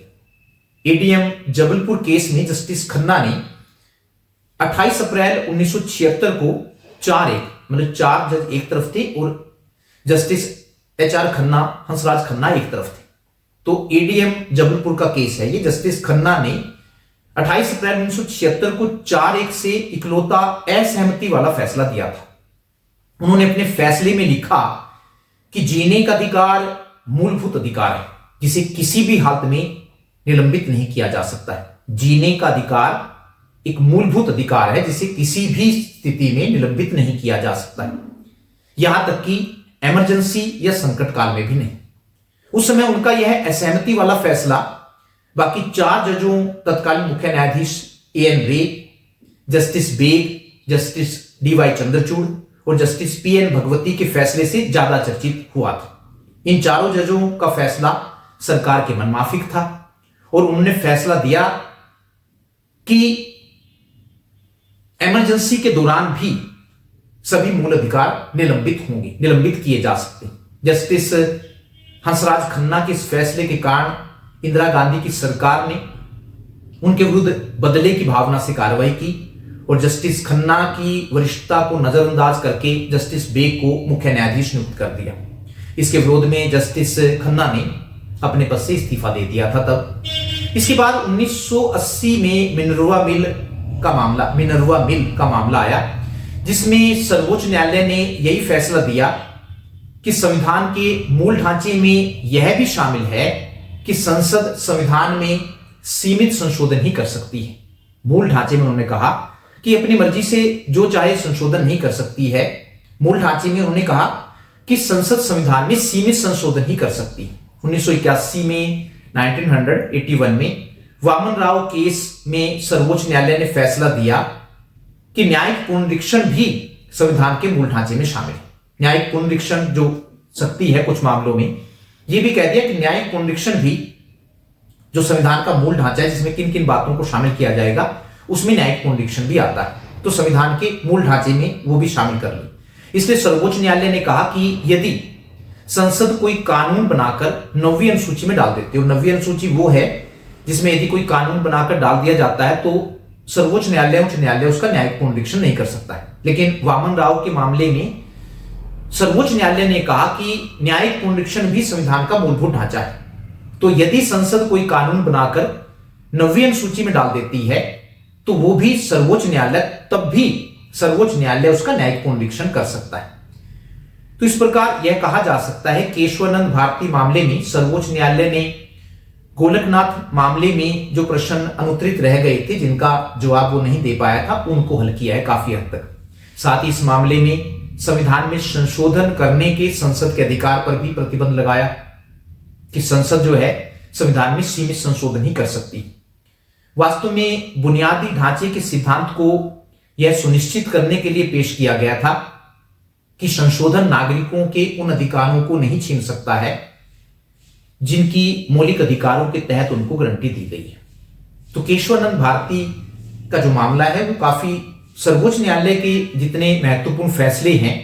ADM जबलपुर केस में जस्टिस खन्ना ने 28 अप्रैल 1976 को 4-1, मतलब 4 जज एक तरफ थे और जस्टिस HR खन्ना, हंसराज खन्ना एक तरफ थे। तो ADM जबलपुर का केस है ये। जस्टिस खन्ना ने 28 अप्रैल 1976 को 4-1 से इकलौता असहमति वाला फैसला दिया था। उन्होंने अपने फैसले में लिखा कि जीने का अधिकार मूलभूत अधिकार है, जिसे किसी भी हालत में निलंबित नहीं किया जा सकता है। जीने का अधिकार एक मूलभूत अधिकार है, जिसे किसी भी स्थिति में निलंबित नहीं किया जा सकता है, यहां तक कि इमरजेंसी या संकट काल में भी नहीं। उस समय उनका यह असहमति वाला फैसला बाकी 4 जजों, तत्कालीन मुख्य न्यायाधीश AN Ray, justice Beg, justice DY Chandrachud और जस्टिस PN भगवती के फैसले से ज्यादा चर्चित हुआ था। इन चारों जजों का फैसला सरकार के मनमाफिक था, और उन्होंने फैसला दिया कि इमरजेंसी के दौरान भी सभी मूल अधिकार निलंबित किए जा सकते। जस्टिस हंसराज खन्ना के इस फैसले के कारण इंदिरा गांधी की सरकार ने उनके विरुद्ध बदले की भावना से कार्रवाई की, और जस्टिस खन्ना की वरिष्ठता को नजरअंदाज करके जस्टिस बेग को मुख्य न्यायाधीश नियुक्त कर दिया। इसके विरोध में जस्टिस खन्ना ने अपने पद से इस्तीफा दे दिया था तब। इसके बाद 1980 में मिनर्वा मिल का मामला आया, जिसमें सर्वोच्च न्यायालय ने यही फैसला दिया कि संविधान के मूल ढांचे में यह भी शामिल है कि संसद संविधान में सीमित संशोधन ही कर सकती है। मूल ढांचे में उन्होंने कहा कि अपनी मर्जी से जो चाहे संशोधन नहीं कर सकती है। मूल ढांचे में उन्होंने कहा कि संसद संविधान में सीमित संशोधन ही कर सकती है। 1981 में 1981 में वामन राव केस में सर्वोच्च न्यायालय ने फैसला दिया कि न्यायिक पुनरीक्षण भी संविधान के मूल ढांचे में शामिल है। न्यायिक पुनरीक्षण जो शक्ति है कुछ मामलों में, यह भी कह दिया कि न्यायिक पुनरीक्षण भी जो संविधान का मूल ढांचा है, जिसमें किन किन बातों को शामिल किया जाएगा, उसमें न्यायिक पुनरीक्षण भी आता है, तो संविधान के मूल ढांचे में वो भी शामिल कर ली। इसलिए सर्वोच्च न्यायालय ने कहा कि यदि संसद कोई कानून बनाकर 9वीं अनुसूची में डाल देती है, और 9वीं अनुसूची वो है जिसमें यदि कोई कानून बनाकर डाल दिया जाता है तो सर्वोच्च न्यायालय, उच्च न्यायालय उसका न्यायिक पुनरीक्षण नहीं कर सकता है। लेकिन वामन राव के मामले में सर्वोच्च न्यायालय ने कहा कि न्यायिक पुनरीक्षण भी संविधान का मूलभूत ढांचा है। तो यदि संसद कोई कानून बनाकर 9वीं अनुसूची में डाल देती है तो वो भी सर्वोच्च न्यायालय, तब भी सर्वोच्च न्यायालय उसका न्यायिक पुनरीक्षण कर सकता है। तो इस प्रकार यह कहा जा सकता है केशवानंद भारती मामले में सर्वोच्च न्यायालय ने गोलकनाथ मामले में जो प्रश्न अनुत्तरित रह गए थे, जिनका जवाब वो नहीं दे पाया था, उनको हल किया है काफी हद तक। साथ ही इस मामले में संविधान में संशोधन करने के संसद के अधिकार पर भी प्रतिबंध लगाया कि संसद जो है संविधान में सीमित संशोधन ही कर सकती। वास्तव में बुनियादी ढांचे के सिद्धांत को यह सुनिश्चित करने के लिए पेश किया गया था कि संशोधन नागरिकों के उन अधिकारों को नहीं छीन सकता है जिनकी मौलिक अधिकारों के तहत उनको गारंटी दी गई है। तो केशवानंद भारती का जो मामला है वो काफी, सर्वोच्च न्यायालय के जितने महत्वपूर्ण फैसले हैं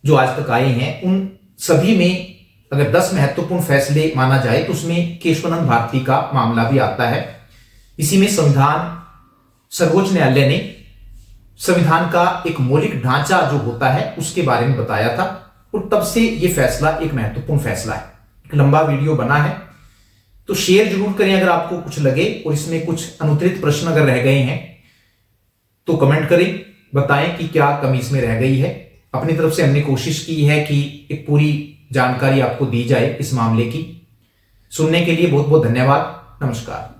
जो आज तक आए हैं, उन सभी में अगर 10 महत्वपूर्ण फैसले माना जाए तो उसमें केशवानंद भारती का मामला भी आता है। इसी में सर्वोच्च न्यायालय ने संविधान का एक मौलिक ढांचा जो होता है उसके बारे में बताया था, और तब से यह फैसला एक महत्वपूर्ण फैसला है। एक लंबा वीडियो बना है तो शेयर जरूर करें अगर आपको कुछ लगे, और इसमें कुछ अनुत्तरित प्रश्न अगर रह गए हैं तो कमेंट करें, बताएं कि क्या कमी इसमें रह गई है। अपनी तरफ से हमने कोशिश की है कि एक पूरी जानकारी आपको दी जाए इस मामले की। सुनने के लिए बहुत बहुत धन्यवाद। नमस्कार।